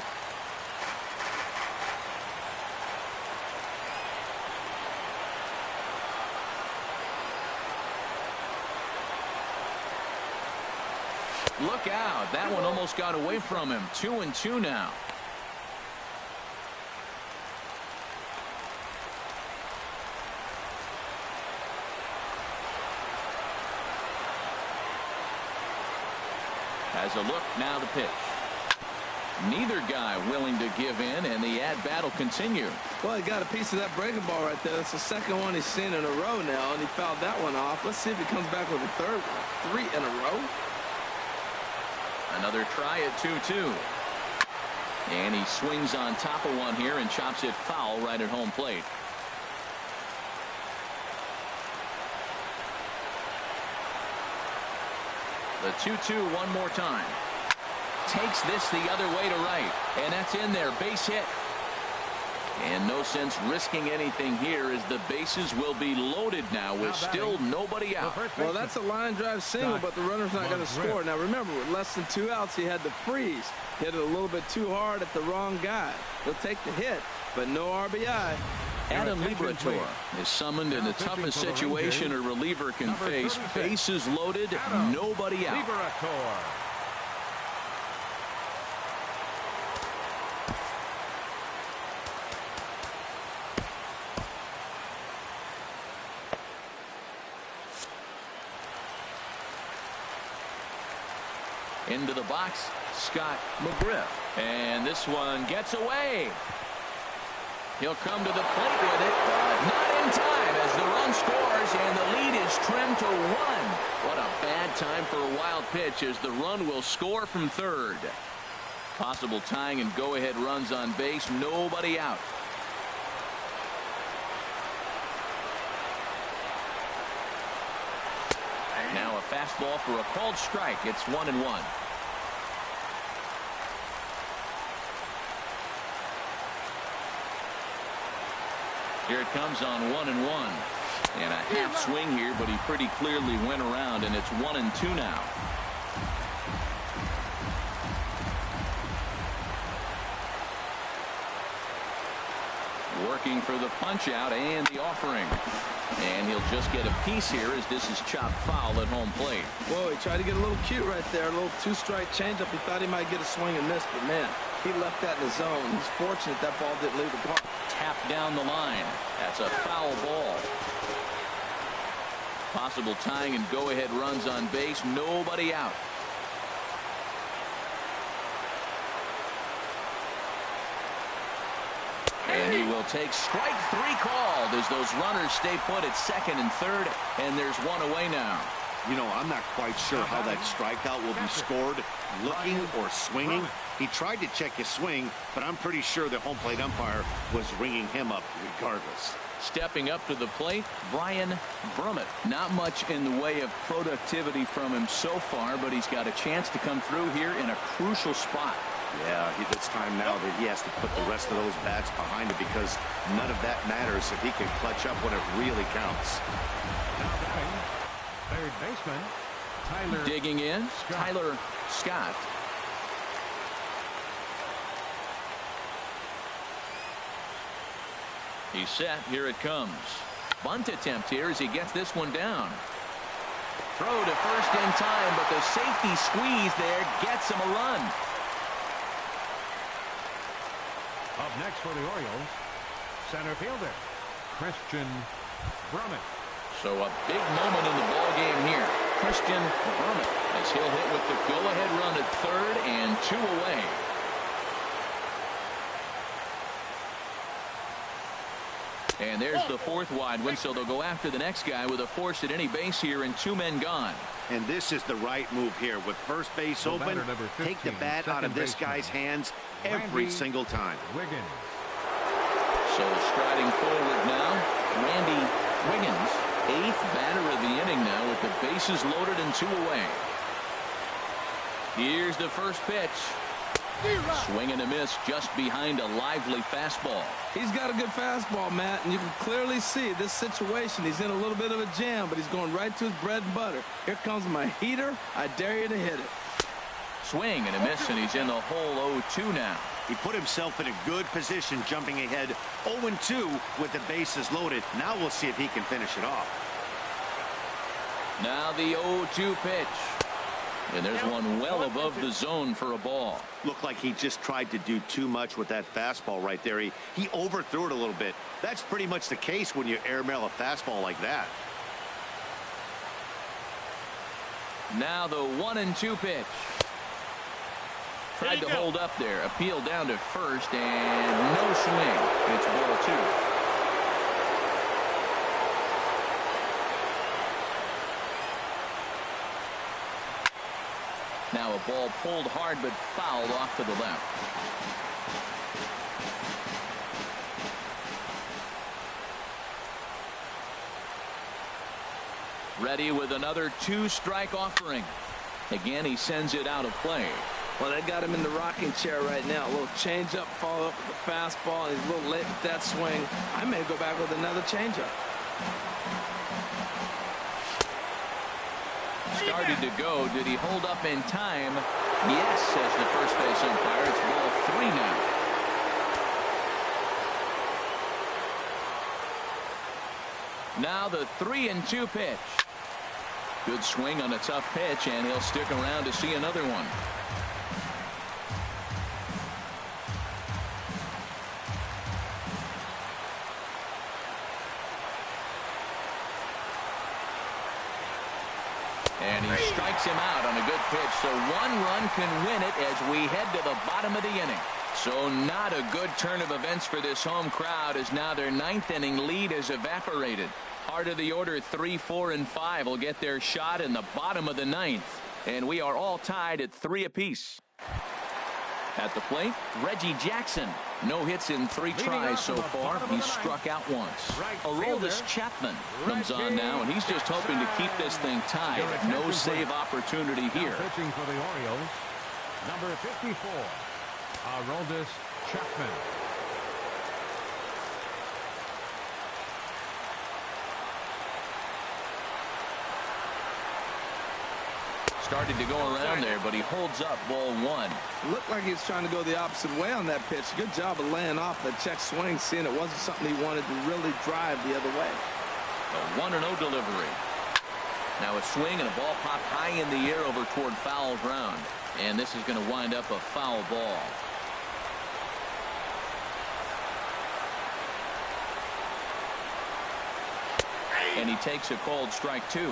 Look out. That one almost got away from him. 2-2 now. Has a look, now the pitch. Neither guy willing to give in, and the at-bat will continue. Well, he got a piece of that breaking ball right there. That's the second one he's seen in a row now, and he fouled that one off. Let's see if he comes back with a third one. 3 in a row. Another try at 2-2. And he swings on top of one here and chops it foul right at home plate. The 2-2 one more time. Takes this the other way to right. And that's in there. Base hit. And no sense risking anything here as the bases will be loaded now with still nobody out. Well, that's a line drive single, but the runner's not going to score. Now, remember, with less than 2 outs, he had to freeze. Hit it a little bit too hard at the wrong guy. He'll take the hit, but no RBI. Adam Liberator is summoned in the toughest situation a reliever can face. Bases loaded, nobody out. Into the box, Scott McGriff. And this one gets away. He'll come to the plate with it, but not in time as the run scores and the lead is trimmed to 1. What a bad time for a wild pitch as the run will score from third. Possible tying and go-ahead runs on base, nobody out. Now a fastball for a called strike. It's 1-1. Here it comes on 1-1. And a half swing here, but he pretty clearly went around, and it's 1-2 now. Working for the punch out and the offering. And he'll just get a piece here as this is chopped foul at home plate. Whoa, he tried to get a little cute right there. A little 2-strike changeup. He thought he might get a swing and miss, but man, he left that in the zone. He's fortunate that ball didn't leave the park. Tapped down the line. That's a foul ball. Possible tying and go-ahead runs on base. Nobody out. And he will take strike 3 called as those runners stay put at second and third, and there's one away now. You know, I'm not quite sure how that strikeout will be scored, looking or swinging. He tried to check his swing, but I'm pretty sure the home plate umpire was ringing him up regardless. Stepping up to the plate, Brian Brummett. Not much in the way of productivity from him so far, but he's got a chance to come through here in a crucial spot. Yeah, it's time now that he has to put the rest of those bats behind him because none of that matters if he can clutch up when it really counts. Third baseman, Tyler. Digging in, Tyler Scott. He's set. Here it comes. Bunt attempt here as he gets this one down. Throw to first in time, but the safety squeeze there gets him a run. Up next for the Orioles, center fielder, Christian Brummett. So a big moment in the ball game here. Christian Brummett as he'll hit with the go-ahead run at third and 2 away. And there's the 4th wide one, so they'll go after the next guy with a force at any base here and 2 men gone. And this is the right move here. With first base open, take the bat out of this guy's hands every single time. Wiggins. So striding forward now, Randy Wiggins, 8th batter of the inning now with the bases loaded and 2 away. Here's the first pitch. Swing and a miss just behind a lively fastball. He's got a good fastball, Matt, and you can clearly see this situation. He's in a little bit of a jam, but he's going right to his bread and butter. Here comes my heater. I dare you to hit it. Swing and a miss, and he's in the hole 0-2 now. He put himself in a good position jumping ahead 0-2 with the bases loaded. Now we'll see if he can finish it off. Now the 0-2 pitch. And there's one well above the zone for a ball. Looked like he just tried to do too much with that fastball right there. He overthrew it a little bit. That's pretty much the case when you airmail a fastball like that. Now the 1-2 pitch. Tried to hold up there. Appeal down to first and no swing. It's ball 2. Now a ball pulled hard but fouled off to the left. Ready with another 2-strike offering. Again, he sends it out of play. Well, they got him in the rocking chair right now. A little changeup, follow up with the fastball. He's a little late with that swing. I may go back with another changeup. Started to go. Did he hold up in time? Yes, says the first base umpire. It's ball 3 now. Now the 3-2 pitch. Good swing on a tough pitch, and he'll stick around to see another one. And he strikes him out on a good pitch, so 1 run can win it as we head to the bottom of the inning. So not a good turn of events for this home crowd as now their 9th inning lead has evaporated. Heart of the order 3, 4, and 5 will get their shot in the bottom of the 9th. And we are all tied at 3 apiece. At the plate, Reggie Jackson. No hits in 3 tries so far. He's struck out once. Aroldis Chapman comes on now, and he's just hoping to keep this thing tied. No save opportunity here. Pitching for the Orioles, number 54, Aroldis Chapman. Started to go around there, but he holds up ball 1. Looked like he was trying to go the opposite way on that pitch. Good job of laying off the check swing, seeing it wasn't something he wanted to really drive the other way. A 1-0 delivery. Now a swing and a ball popped high in the air over toward foul ground. And this is going to wind up a foul ball. And he takes a called strike 2.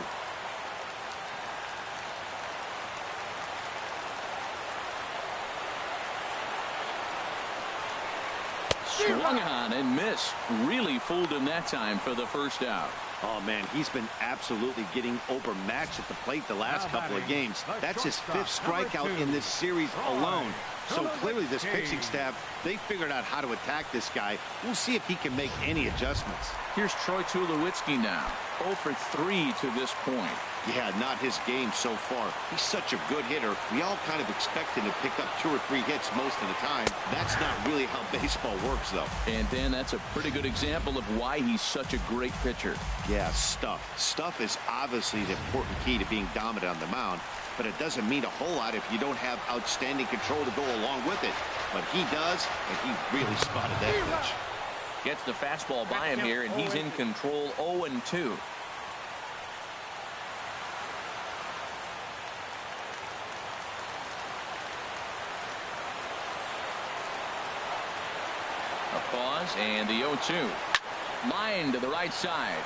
Swung on and missed. Really fooled him that time for the first out. Oh, man, he's been absolutely getting overmatched at the plate the last couple of games. That's his 5th strikeout in this series alone. So clearly this pitching staff, they figured out how to attack this guy. We'll see if he can make any adjustments. Here's Troy Tulowitzki now. 0 for 3 to this point. Yeah, not his game so far. He's such a good hitter. We all kind of expect him to pick up 2 or 3 hits most of the time. That's not really how baseball works, though. And Dan, that's a pretty good example of why he's such a great pitcher. Yeah, stuff. Stuff is obviously the important key to being dominant on the mound, but it doesn't mean a whole lot if you don't have outstanding control to go along with it. But he does, and he really spotted that pitch. Gets the fastball by him here, and he's in control 0-2. A pause, and the 0-2. Line to the right side.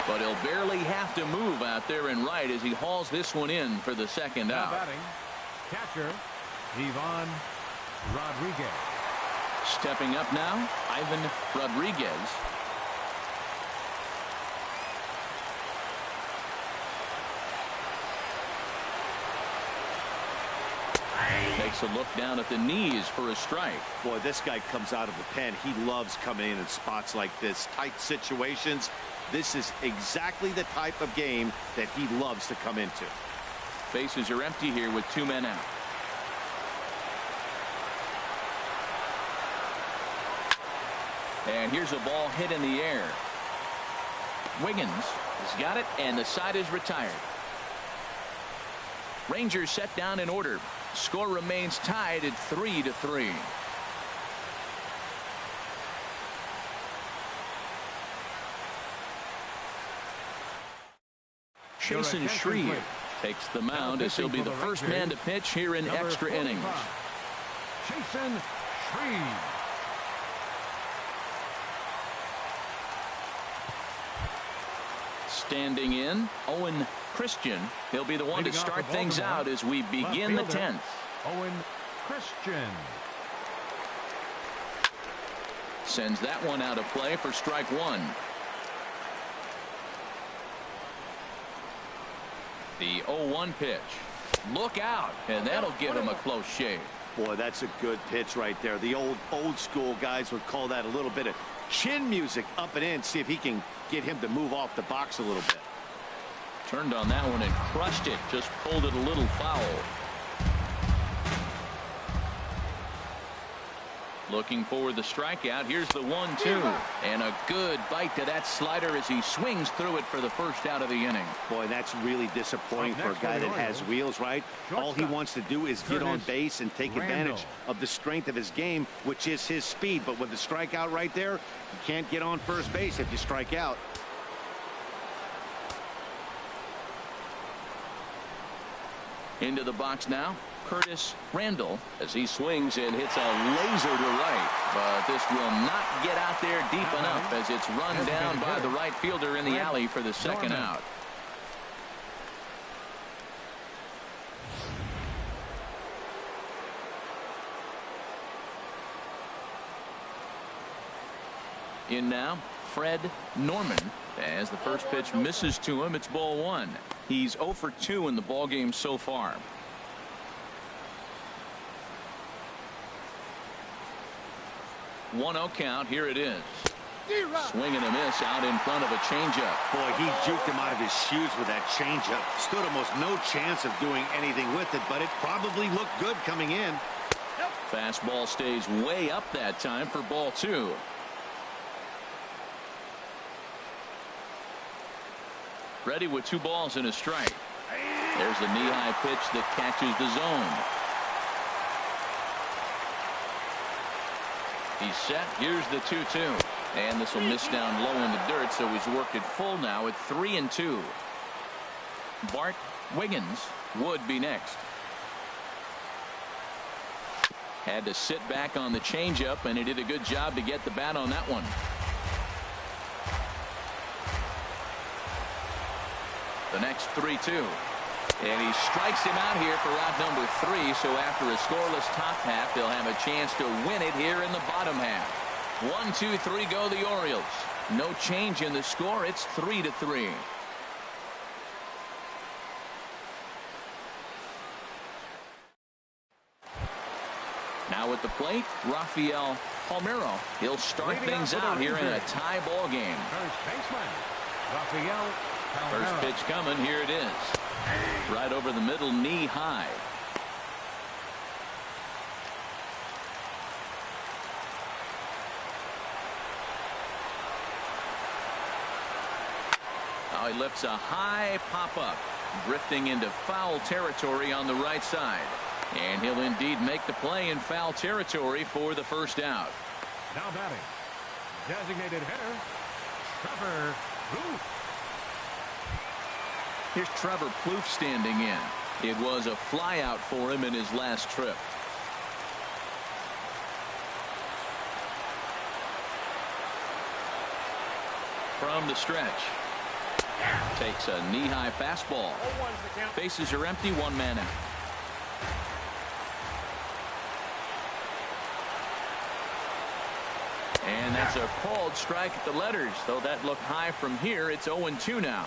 But he'll barely have to move out there and right as he hauls this one in for the second out. Batting, catcher, Ivan Rodriguez. Stepping up now, Ivan Rodriguez. Takes a look down at the knees for a strike. Boy, this guy comes out of the pen. He loves coming in spots like this. Tight situations. This is exactly the type of game that he loves to come into. Bases are empty here with 2 men out. And here's a ball hit in the air. Wiggins has got it, and the side is retired. Rangers set down in order. Score remains tied at 3-3. Jason Shreve takes the mound as he'll be the first man to pitch here in extra innings. Jason Shreve. Standing in, Owen Christian. He'll be the one to start things out as we begin the 10th. Owen Christian. Sends that one out of play for strike 1. The 0-1 pitch. Look out, and that'll give him a close shave. Boy, that's a good pitch right there. The old school guys would call that a little bit of chin music up and in. See if he can get him to move off the box a little bit. Turned on that one and crushed it. Just pulled it a little foul. Looking for the strikeout. Here's the 1-2. And a good bite to that slider as he swings through it for the first out of the inning. Boy, that's really disappointing for a guy that has wheels, right? All he wants to do is get on base and take advantage of the strength of his game, which is his speed. But with the strikeout right there, you can't get on first base if you strike out. Into the box now, Curtis Randall, as he swings and hits a laser to right. But this will not get out there deep enough as it's run down by the right fielder in the alley for the second out. In now, Fred Norman. As the first pitch misses to him, it's ball 1. He's 0 for 2 in the ballgame so far. One-0 count. Here it is. Swing and a miss out in front of a changeup. Boy, he juked him out of his shoes with that changeup. Stood almost no chance of doing anything with it, but it probably looked good coming in. Fastball stays way up that time for ball 2. Ready with 2 balls and a strike. There's a knee-high pitch that catches the zone. He's set. Here's the 2-2. And this will miss down low in the dirt, so he's worked it full now at 3-2. Bart Wiggins would be next. Had to sit back on the changeup, and he did a good job to get the bat on that one. The next 3-2. And he strikes him out here for out number 3. So after a scoreless top half, they'll have a chance to win it here in the bottom half. 1-2-3 go the Orioles. No change in the score. It's 3-3. Now at the plate, Rafael Palmeiro. He'll start things out here in a tie ball game. First baseman, Rafael Palmeiro. First pitch coming. Here it is. Right over the middle, knee high. Now he lifts a high pop-up, drifting into foul territory on the right side. And he'll indeed make the play in foul territory for the first out. Now batting, designated hitter, Trevor Plouffe. Here's Trevor Plouffe standing in. It was a flyout for him in his last trip. From the stretch. Takes a knee-high fastball. Bases are empty, one man out. And that's a called strike at the letters. Though that looked high from here, it's 0-2 now.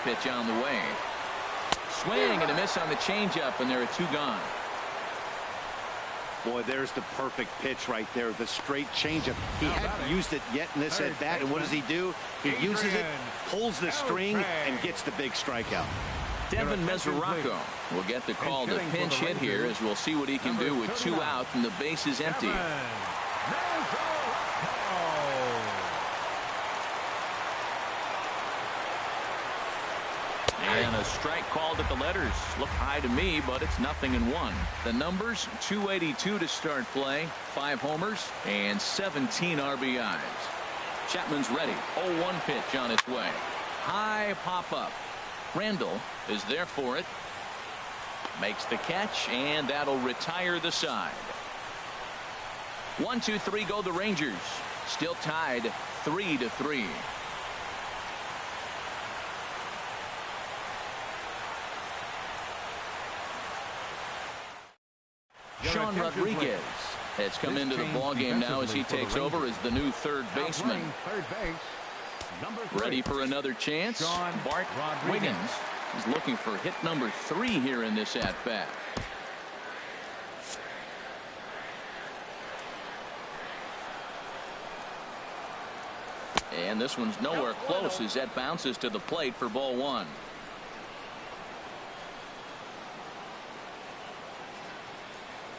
Pitch on the way. Swing and a miss on the changeup, and there are two gone. Boy, there's the perfect pitch right there. The straight changeup. He hadn't used it yet in this at bat, and what does he do? He uses it, pulls the string, and gets the big strikeout. Devin Mesoraco will get the call to pinch hit here, as we'll see what he can do with two out and the bases empty. And a strike called at the letters. Look high to me, but it's 0-1. The numbers: 282 to start play, 5 homers, and 17 RBIs. Chapman's ready. 0-1 pitch on its way. High pop-up. Randall is there for it. Makes the catch, and that'll retire the side. 1-2-3 go the Rangers. Still tied 3-3. Sean Rodriguez has come into the ballgame now as he takes over as the new third baseman. Ready for another chance. Bart Wiggins is looking for hit number 3 here in this at-bat. And this one's nowhere close as that bounces to the plate for ball 1.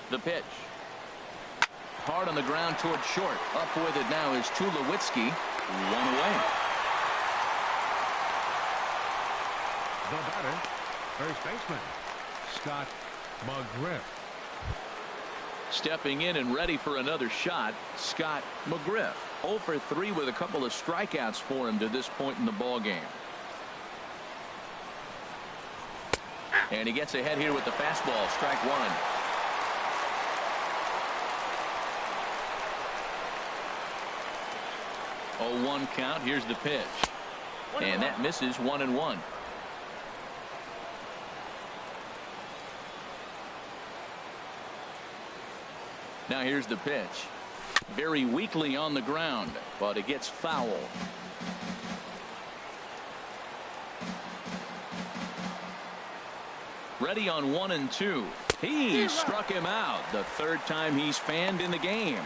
The pitch. Hard on the ground toward short. Up with it now is Tulowitzki. 1 away. The batter, first baseman, Scott McGriff. Stepping in and ready for another shot, Scott McGriff. 0 for 3 with a couple of strikeouts for him to this point in the ball game. And he gets ahead here with the fastball. Strike 1. 0-1 count. Here's the pitch. And that misses. 1-1. Now here's the pitch. Very weakly on the ground, but it gets foul. Ready on 1-2. He struck him out. The third time he's fanned in the game.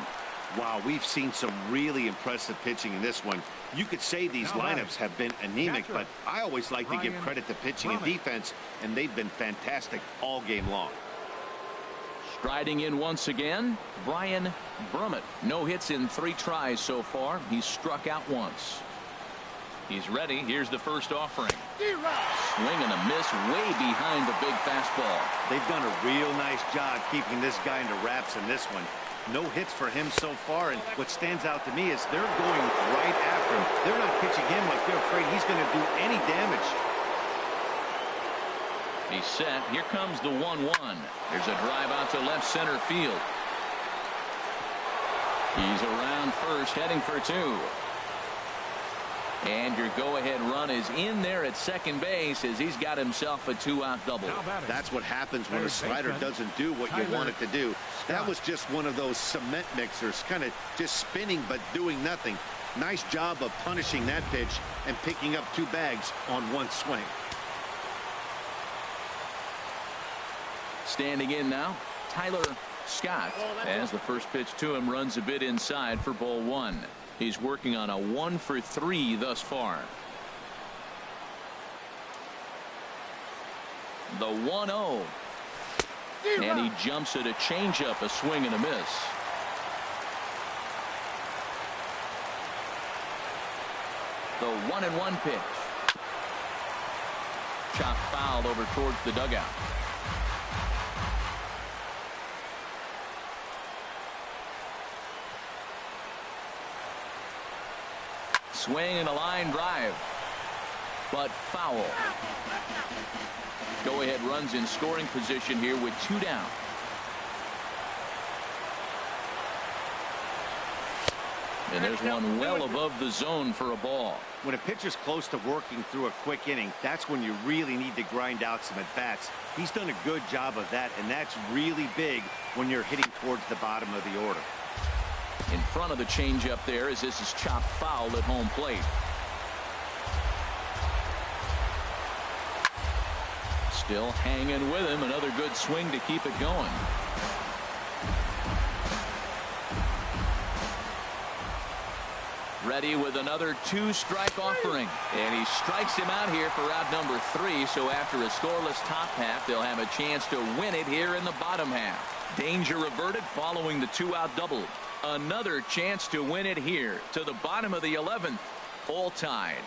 Wow, we've seen some really impressive pitching in this one. You could say these lineups have been anemic, but I always like to give credit to pitching and defense, and they've been fantastic all game long. Striding in once again, Brian Brummett. No hits in 3 tries so far. He's struck out once. He's ready. Here's the first offering. Swing and a miss way behind the big fastball. They've done a real nice job keeping this guy into wraps in this one. No hits for him so far, and what stands out to me is they're going right after him. They're not pitching him like they're afraid he's going to do any damage. He's set. Here comes the 1-1. There's a drive out to left center field. He's around first, heading for 2. And your go-ahead run is in there at second base as he's got himself a 2-out double. That's what happens when a slider doesn't do what you want it to do. That was just one of those cement mixers, kind of just spinning but doing nothing. Nice job of punishing that pitch and picking up 2 bags on 1 swing. Standing in now, Tyler Scott, as the first pitch to him runs a bit inside for ball 1. He's working on a 1-for-3 thus far. The 1-0. And he jumps at a changeup, a swing and a miss. The 1-1 pitch. Chop foul over towards the dugout. Swing and a line drive, but foul. Go-ahead runs in scoring position here with 2 down. And there's one well above the zone for a ball. When a pitcher's close to working through a quick inning, that's when you really need to grind out some at-bats. He's done a good job of that, and that's really big when you're hitting towards the bottom of the order. In front of the changeup there as this is chopped foul at home plate. Still hanging with him. Another good swing to keep it going. Ready with another 2-strike offering. And he strikes him out here for out number 3. So after a scoreless top half, they'll have a chance to win it here in the bottom half. Danger averted following the 2-out double. Another chance to win it here to the bottom of the 11th. All tied.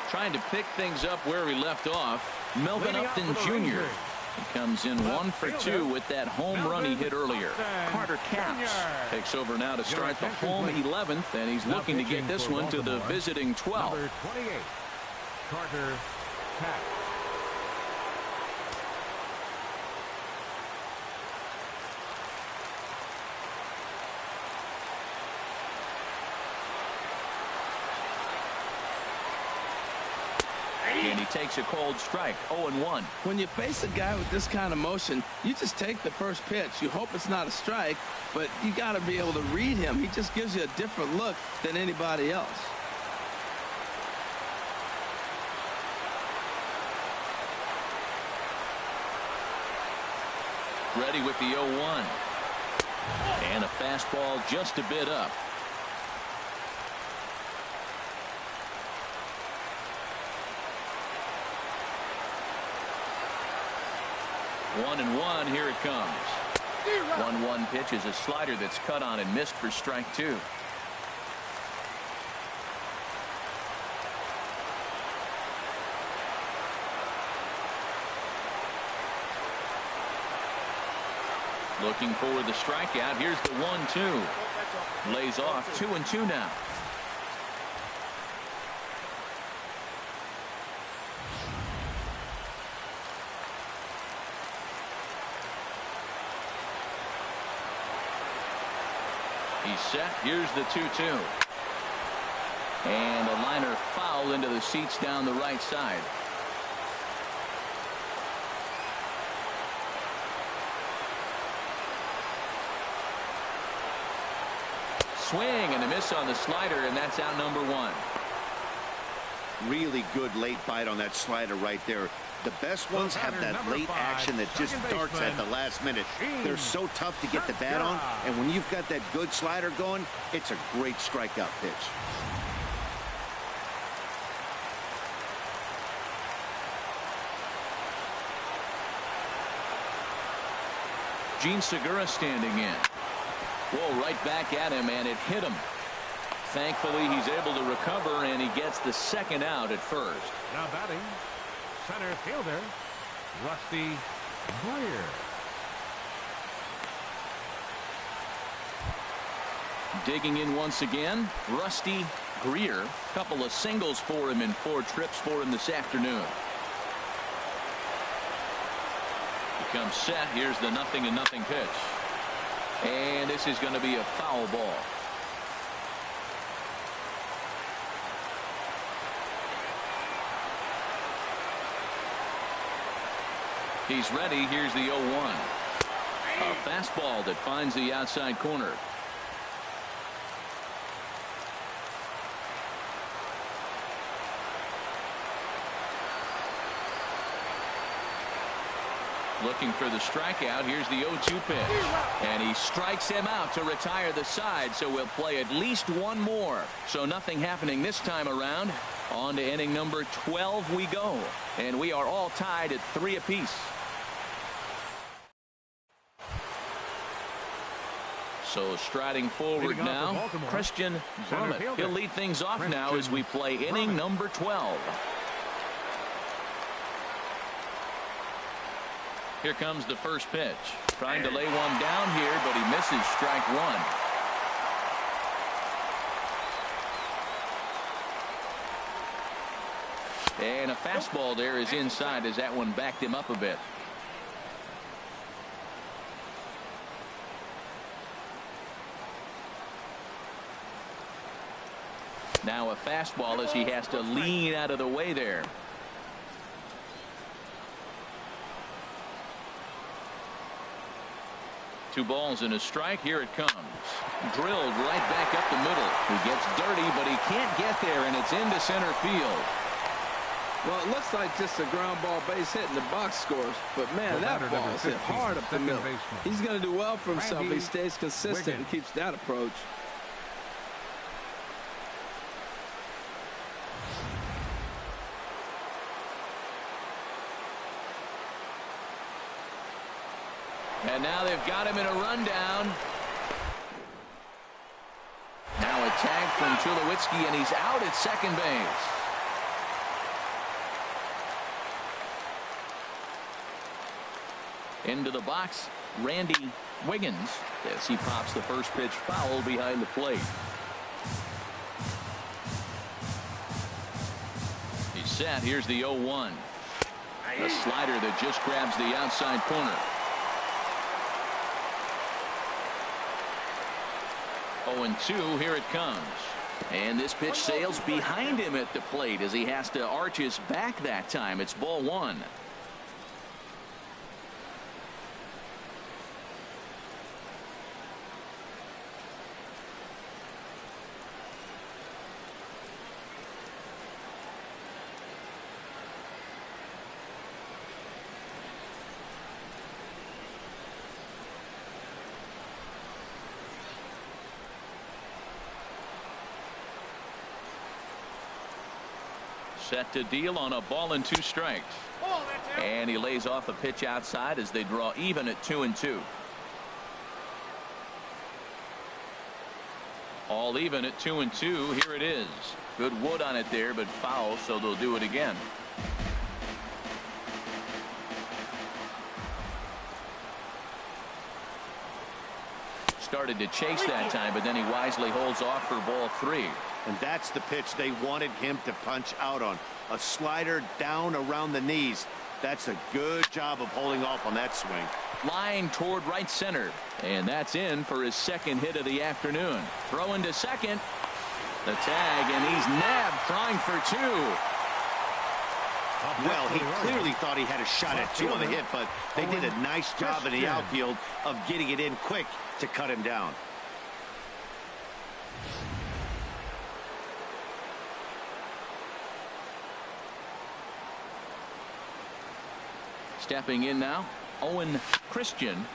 Trying to pick things up where he left off. Melvin Upton Jr. He comes in 1 for 2 with that home run he hit earlier. Carter Capps takes over now to start the home 11th, and he's looking to get this one to the visiting 12th. Number 28, Carter Capps. And he takes a cold strike. 0-1. When you face a guy with this kind of motion, you just take the first pitch. You hope it's not a strike, but you got to be able to read him. He just gives you a different look than anybody else. Ready with the 0-1. And a fastball just a bit up. 1-1. Here it comes. 1-1 pitch is a slider that's cut on and missed for strike 2. Looking for the strikeout. Here's the 1-2. Lays off. 2-2 now. He's set. Here's the 2-2. And a liner foul into the seats down the right side. Swing and a miss on the slider, and that's out number 1. Really good late bite on that slider right there. The best ones have that late action that just starts at the last minute. They're so tough to get the bat on, and when you've got that good slider going, it's a great strikeout pitch. Gene Segura standing in. Whoa, right back at him, and it hit him. Thankfully, he's able to recover, and he gets the second out at first. Now batting, center fielder, Rusty Greer. Digging in once again, Rusty Greer. Couple of singles for him and 4 trips for him this afternoon. He comes set. Here's the 0-0 pitch. And this is going to be a foul ball. He's ready. Here's the 0-1. A fastball that finds the outside corner. Looking for the strikeout. Here's the 0-2 pitch. And he strikes him out to retire the side, so we'll play at least one more. So nothing happening this time around. On to inning number 12 we go. And we are all tied at 3 apiece. So striding forward now, Christian Brummett. He'll lead things off now as we play inning number 12. Here comes the first pitch. Trying to lay one down here, but he misses strike one. And a fastball there is inside as that one backed him up a bit. Now a fastball as he has to lean out of the way there. Two balls and a strike. Here it comes. Drilled right back up the middle. He gets dirty, but he can't get there, and it's into center field. Well, it looks like just a ground ball base hit in the box scores, but man, that ball is hit hard up the middle. He's going to do well for himself if he stays consistent and keeps that approach. And now they've got him in a rundown. Now a tag from Tulowitzki, and he's out at second base. Into the box, Randy Wiggins, as he pops the first pitch foul behind the plate. He's set. Here's the 0-1. A slider that just grabs the outside corner. 0-2, here it comes. And this pitch sails behind him at the plate as he has to arch his back that time. It's ball one. Set to deal on a ball and 2 strikes. And he lays off a pitch outside as they draw even at 2-2. All even at 2-2. Here it is. Good wood on it there, but foul, so they'll do it again. Started to chase that time, but then he wisely holds off for ball 3. And that's the pitch they wanted him to punch out on. A slider down around the knees. That's a good job of holding off on that swing. Line toward right center. And that's in for his second hit of the afternoon. Throwing to second. The tag, and he's nabbed, trying for 2. Well, he clearly thought he had a shot at 2 on the hit, but they did a nice job in the outfield of getting it in quick to cut him down. Stepping in now, Owen Christian.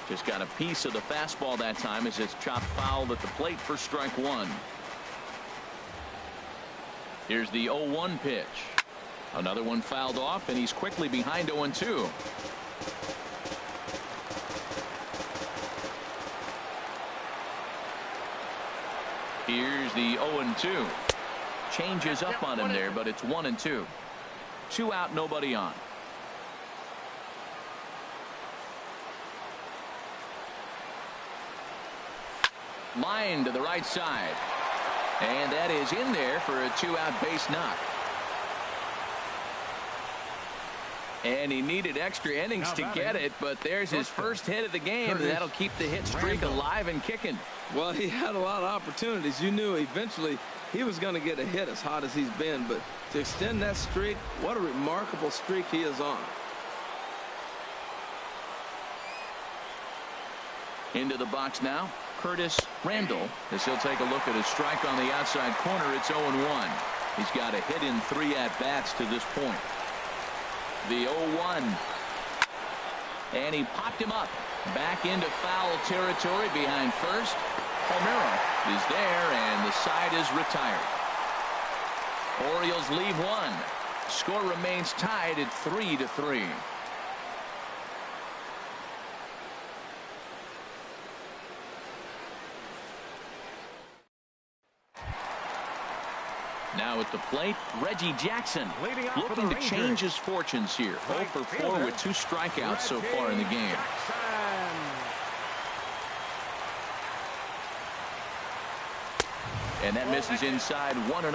Just got a piece of the fastball that time as it's chopped foul at the plate for strike 1. Here's the 0-1 pitch. Another one fouled off, and he's quickly behind 0-2. Here's the 0-2. Changes up on him there, but it's 1-2. 2 out, nobody on. Line to the right side. And that is in there for a 2-out base knock. And he needed extra innings to get it, but there's his first hit of the game, and that'll keep the hit streak alive and kicking. Well, he had a lot of opportunities. You knew eventually he was going to get a hit as hot as he's been, but to extend that streak, what a remarkable streak he is on. Into the box now, Curtis Randall, as he'll take a look at his strike on the outside corner. It's 0-1. He's got a hit in 3 at-bats to this point. The 0-1. And he popped him up. Back into foul territory behind first. O'Meara is there, and the side is retired. Orioles leave one. Score remains tied at 3-3. Now at the plate, Reggie Jackson looking to change his fortunes here. 0 for 4 with 2 strikeouts so far in the game. And that misses inside 1-0.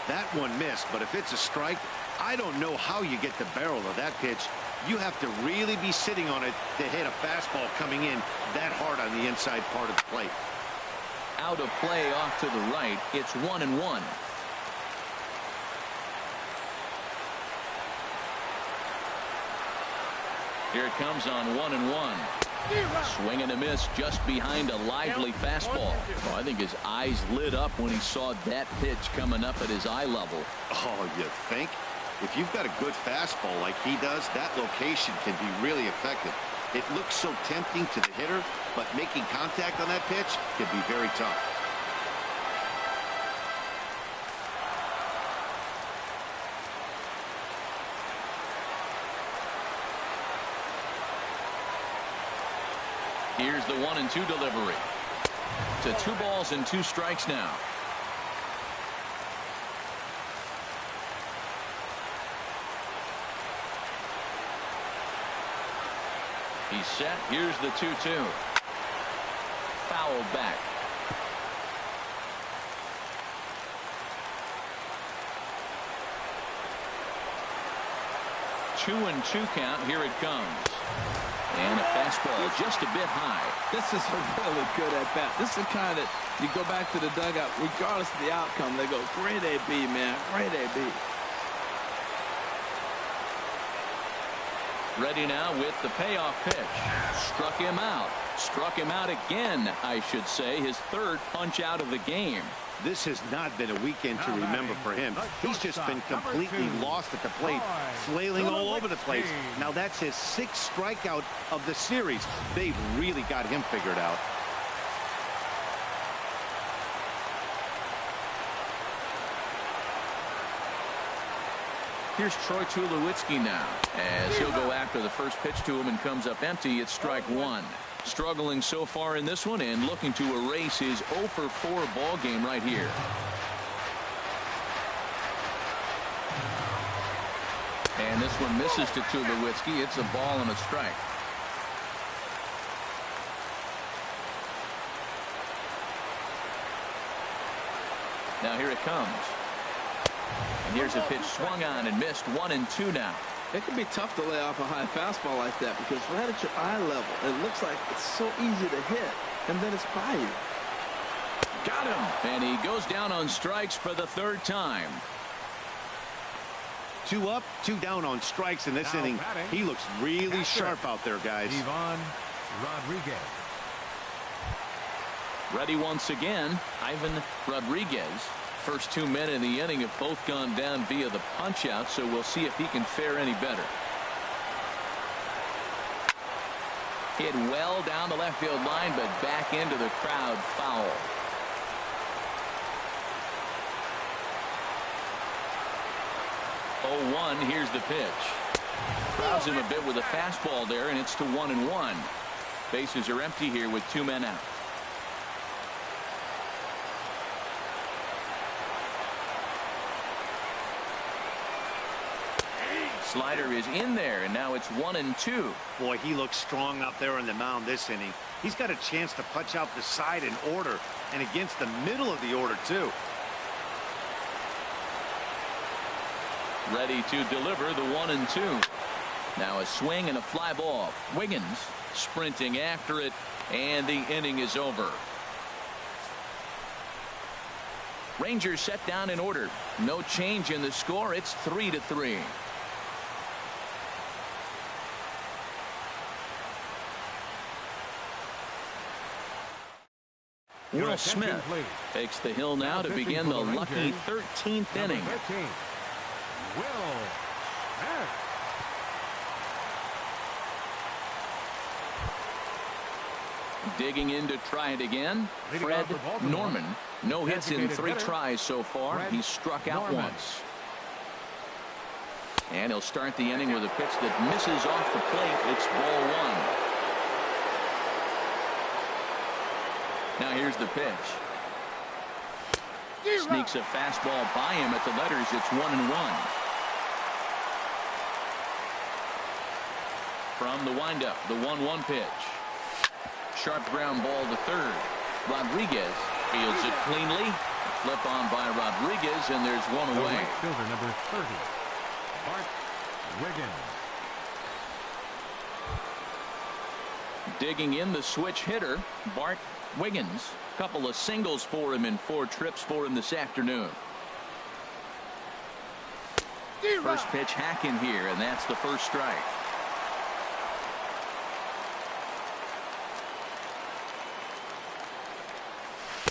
That one missed, but if it's a strike, I don't know how you get the barrel of that pitch. You have to really be sitting on it to hit a fastball coming in that hard on the inside part of the plate. Out of play off to the right. It's 1-1. Here it comes on 1-1. Swing and a miss just behind a lively fastball. Oh, I think his eyes lit up when he saw that pitch coming up at his eye level. Oh, you think? If you've got a good fastball like he does, that location can be really effective. It looks so tempting to the hitter, but making contact on that pitch can be very tough. Here's the 1-2 delivery. To 2 balls and 2 strikes now. He's set. Here's the 2-2. Foul back. Two and 2 count. Here it comes. And a fastball just a bit high. This is a really good at-bat. This is the kind that you go back to the dugout, regardless of the outcome, they go, great AB, man, great AB. Ready now with the payoff pitch. Struck him out. Struck him out again, I should say. His 3rd punch out of the game. This has not been a weekend to remember for him. He's just been completely lost at the plate, flailing all over the place. Now that's his 6th strikeout of the series. They've really got him figured out. Here's Troy Tulowitzki now, as he'll go after the first pitch to him and comes up empty. It's strike 1. Struggling so far in this one and looking to erase his 0 for 4 ball game right here. And this one misses to Tulowitzki. It's a ball and a strike. Now here it comes. And here's a pitch swung on and missed. 1-2 now. It can be tough to lay off a high fastball like that because right at your eye level, it looks like it's so easy to hit, and then it's by you. Got him. And he goes down on strikes for the 3rd time. 2 up, 2 down on strikes in this inning. He looks really sharp out there, guys. Ivan Rodriguez. Ready once again, Ivan Rodriguez. First 2 men in the inning have both gone down via the punch out, so we'll see if he can fare any better. Hit well down the left field line, but back into the crowd, foul. Oh, 1, here's the pitch. Crowds him a bit with a fastball there, and it's to 1-1. Bases are empty here with 2 men out. Slider is in there, and now it's 1-2. Boy, he looks strong out there on the mound this inning. He's got a chance to punch out the side in order, and against the middle of the order, too. Ready to deliver the 1-2. Now a swing and a fly ball. Wiggins sprinting after it, and the inning is over. Rangers set down in order. No change in the score. It's 3-3. Will Smith takes the hill now to begin the lucky 13th inning. Will Smith. Digging in to try it again. Fred Norman. No hits in 3 tries so far. He's struck out once. And he'll start the inning with a pitch that misses off the plate. It's ball 1. Now here's the pitch. Sneaks a fastball by him at the letters. It's 1-1. From the windup, the 1-1 pitch. Sharp ground ball to third. Rodriguez fields it cleanly. Flip on by Rodriguez, and there's one away. Right fielder number 30, Bart Wiggins. Digging in the switch hitter, Bart Wiggins. Couple of singles for him in 4 trips for him this afternoon. First pitch hack in here, and that's the first strike.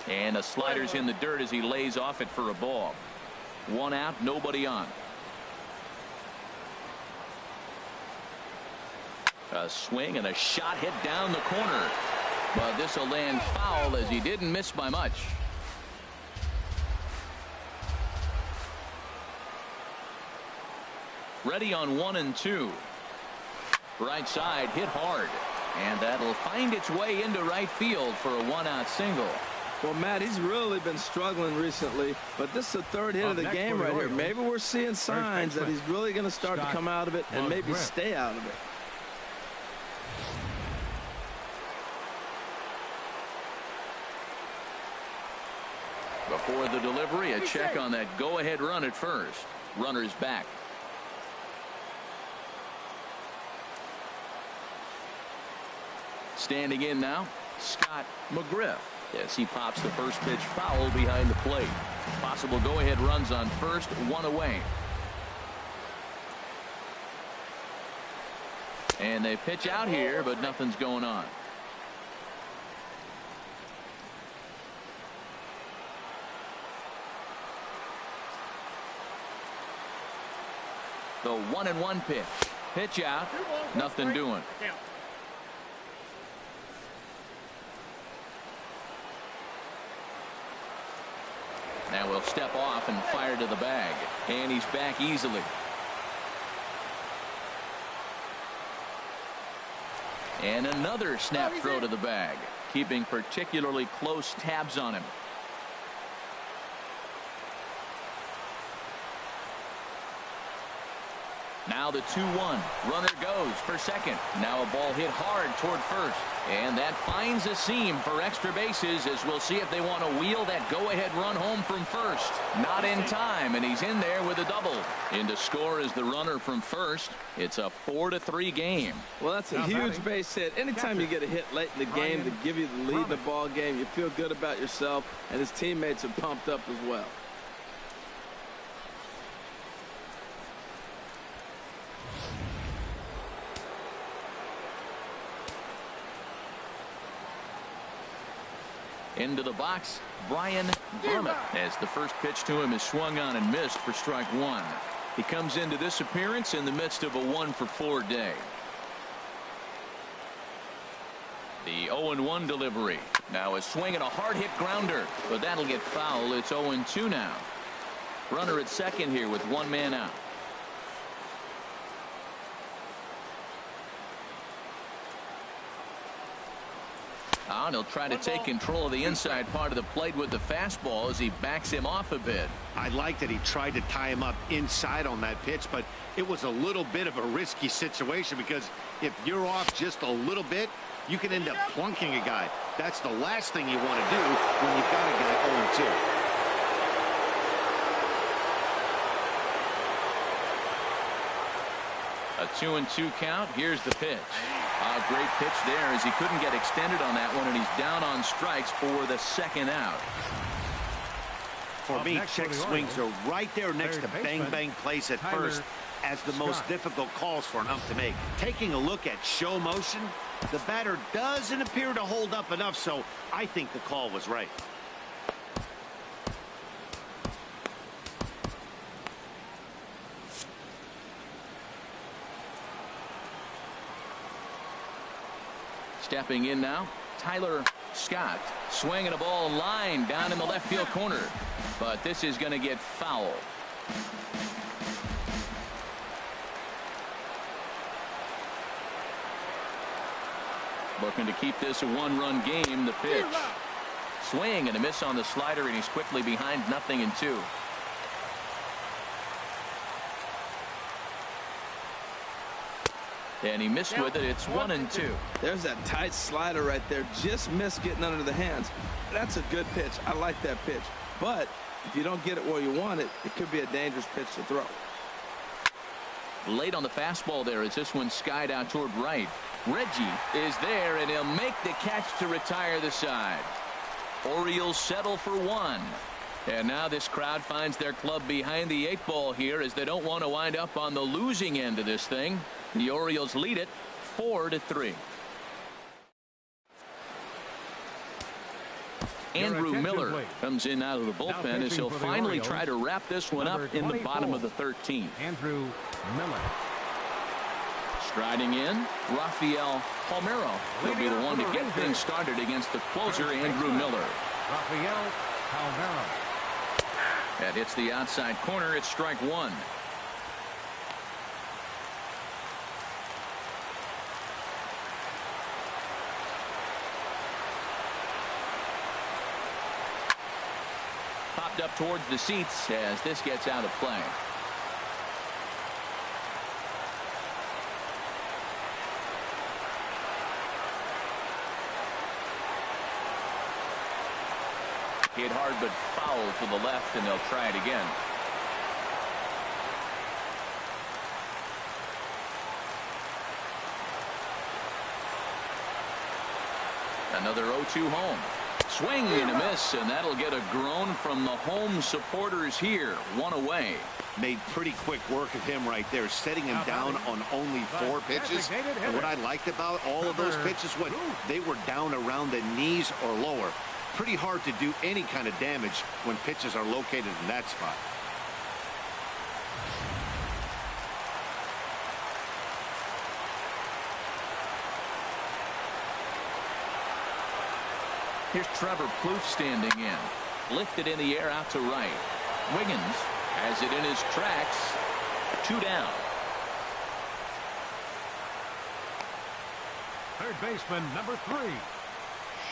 And a slider's in the dirt as he lays off it for a ball. 1 out, nobody on. A swing and a shot hit down the corner. But this will land foul as he didn't miss by much. Ready on 1 and 2. Right side hit hard. And that'll find its way into right field for a 1-out single. Well, Matt, he's really been struggling recently, but this is the 3rd hit of the game right here. Maybe we're seeing signs that he's really going to start to come out of it and maybe stay out of it. Before the delivery, a check on that go-ahead run at first. Runner's back. Standing in now, Scott McGriff. Yes, he pops the first pitch foul behind the plate. Possible go-ahead runs on first, 1 away. And they pitch out here, but nothing's going on. The 1-1 pitch. Pitch out. Nothing doing. Now we'll step off and fire to the bag. And he's back easily. And another snap throw to the bag. Keeping particularly close tabs on him. Now the 2-1. Runner goes for second. Now a ball hit hard toward first. And that finds a seam for extra bases as we'll see if they want to wheel that go-ahead run home from first. Not in time, and he's in there with a double. In to score is the runner from first. It's a 4-3 game. Well, that's a huge base hit. Anytime you get a hit late in the game to give you the lead in the ball game, you feel good about yourself, and his teammates are pumped up as well. Into the box, Brian Brummett, as the first pitch to him is swung on and missed for strike 1. He comes into this appearance in the midst of a 1-for-4 day. The 0-1 delivery. Now a swing and a hard hit grounder, but that'll get foul. It's 0-2 now. Runner at second here with 1 man out. And he'll try to take control of the inside part of the plate with the fastball as he backs him off a bit. I like that he tried to tie him up inside on that pitch, but it was a little bit of a risky situation because if you're off just a little bit, you can end up plunking a guy. That's the last thing you want to do when you've got a guy 0-2. A 2-2 count. Here's the pitch. A great pitch there as he couldn't get extended on that one, and he's down on strikes for the second out. For me, check swings are right there next to bang plays at first as the most difficult calls for an ump to make. Taking a look at show motion, the batter doesn't appear to hold up enough, so I think the call was right. Stepping in now, Tyler Scott swinging a ball line down in the left field corner, but this is going to get foul. Looking to keep this a one-run game. The pitch, swing and a miss on the slider, and he's quickly behind 0-2. And he missed with it. It's 1-2. There's that tight slider right there. Just missed getting under the hands. That's a good pitch. I like that pitch. But if you don't get it where you want it, it could be a dangerous pitch to throw. Late on the fastball there as this one skied out toward right. Reggie is there, and he'll make the catch to retire the side. Orioles settle for one. And now this crowd finds their club behind the 8 ball here as they don't want to wind up on the losing end of this thing. The Orioles lead it 4-3. Andrew Miller comes in out of the bullpen as he'll finally try to wrap this one up in the bottom of the 13th. Andrew Miller. Striding in, Rafael Palmeiro. He'll be the one to get things started against the closer, Andrew Miller. Rafael Palmeiro. That hits the outside corner. It's strike one. Popped up towards the seats as this gets out of play. Hit hard but foul to the left, and they'll try it again. Another 0-2 home. Swing and a miss, and that'll get a groan from the home supporters here. One away. Made pretty quick work of him right there, setting him down on only 4 pitches. And what I liked about all of those pitches, what they were down around the knees or lower. Pretty hard to do any kind of damage when pitches are located in that spot. Here's Trevor Plouffe standing in. Lifted in the air out to right. Wiggins has it in his tracks. 2 down. Third baseman, number 3,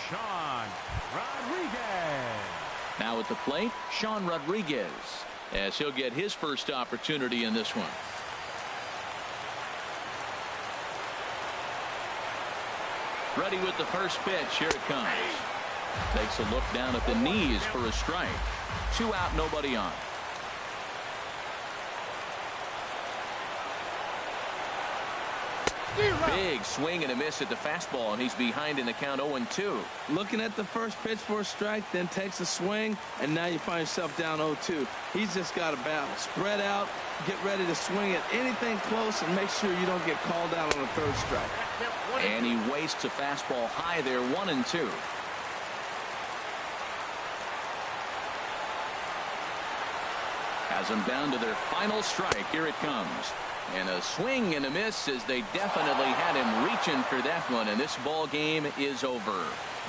Sean Rodriguez. Now at the plate, Sean Rodriguez, as he'll get his first opportunity in this one. Ready with the first pitch. Here it comes. Takes a look down at the knees for a strike. 2 out, nobody on. Big swing and a miss at the fastball, and he's behind in the count 0-2. Looking at the first pitch for a strike, then takes a swing, and now you find yourself down 0-2. He's just got a battle. Spread out, get ready to swing at anything close, and make sure you don't get called out on the 3rd strike. And he wastes a fastball high there, 1-2. Has them down to their final strike. Here it comes. And a swing and a miss as they definitely had him reaching for that one. And this ball game is over.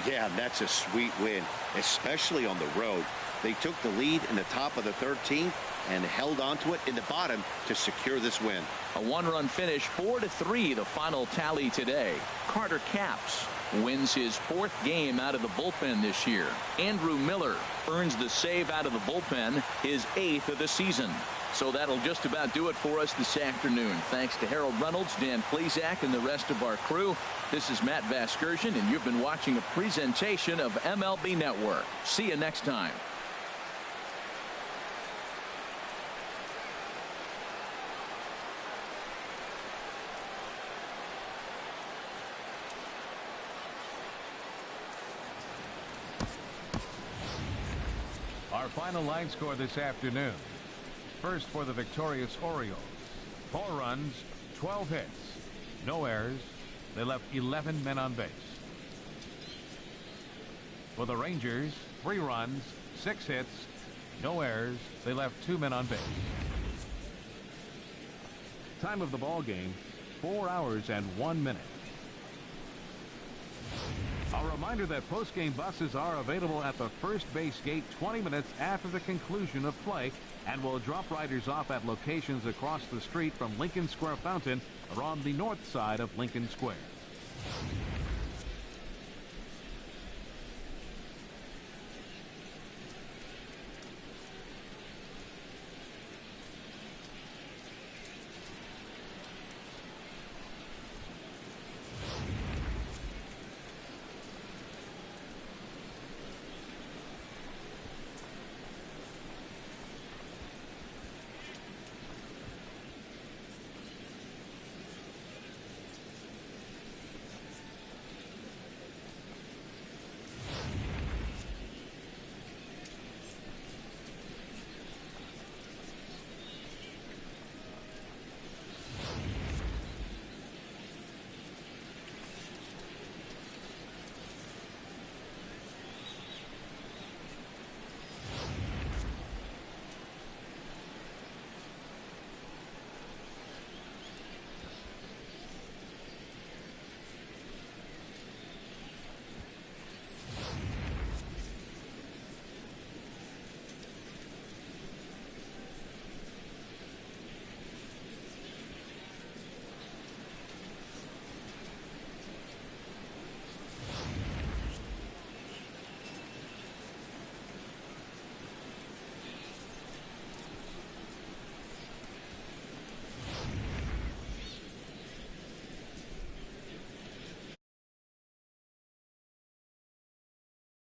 Yeah, that's a sweet win, especially on the road. They took the lead in the top of the 13th and held on to it in the bottom to secure this win. A 1-run finish, 4-3, the final tally today. Carter Capps wins his 4th game out of the bullpen this year. Andrew Miller earns the save out of the bullpen, his 8th of the season. So that'll just about do it for us this afternoon. Thanks to Harold Reynolds, Dan Plesac, and the rest of our crew. This is Matt Vasgersian, and you've been watching a presentation of MLB Network. See you next time. Our final line score this afternoon. First for the victorious Orioles. 4 runs, 12 hits, no errors. They left 11 men on base. For the Rangers, 3 runs, 6 hits, no errors. They left 2 men on base. Time of the ball game, 4 hours and 1 minute. A reminder that post-game buses are available at the first base gate 20 minutes after the conclusion of play and will drop riders off at locations across the street from Lincoln Square Fountain or on the north side of Lincoln Square.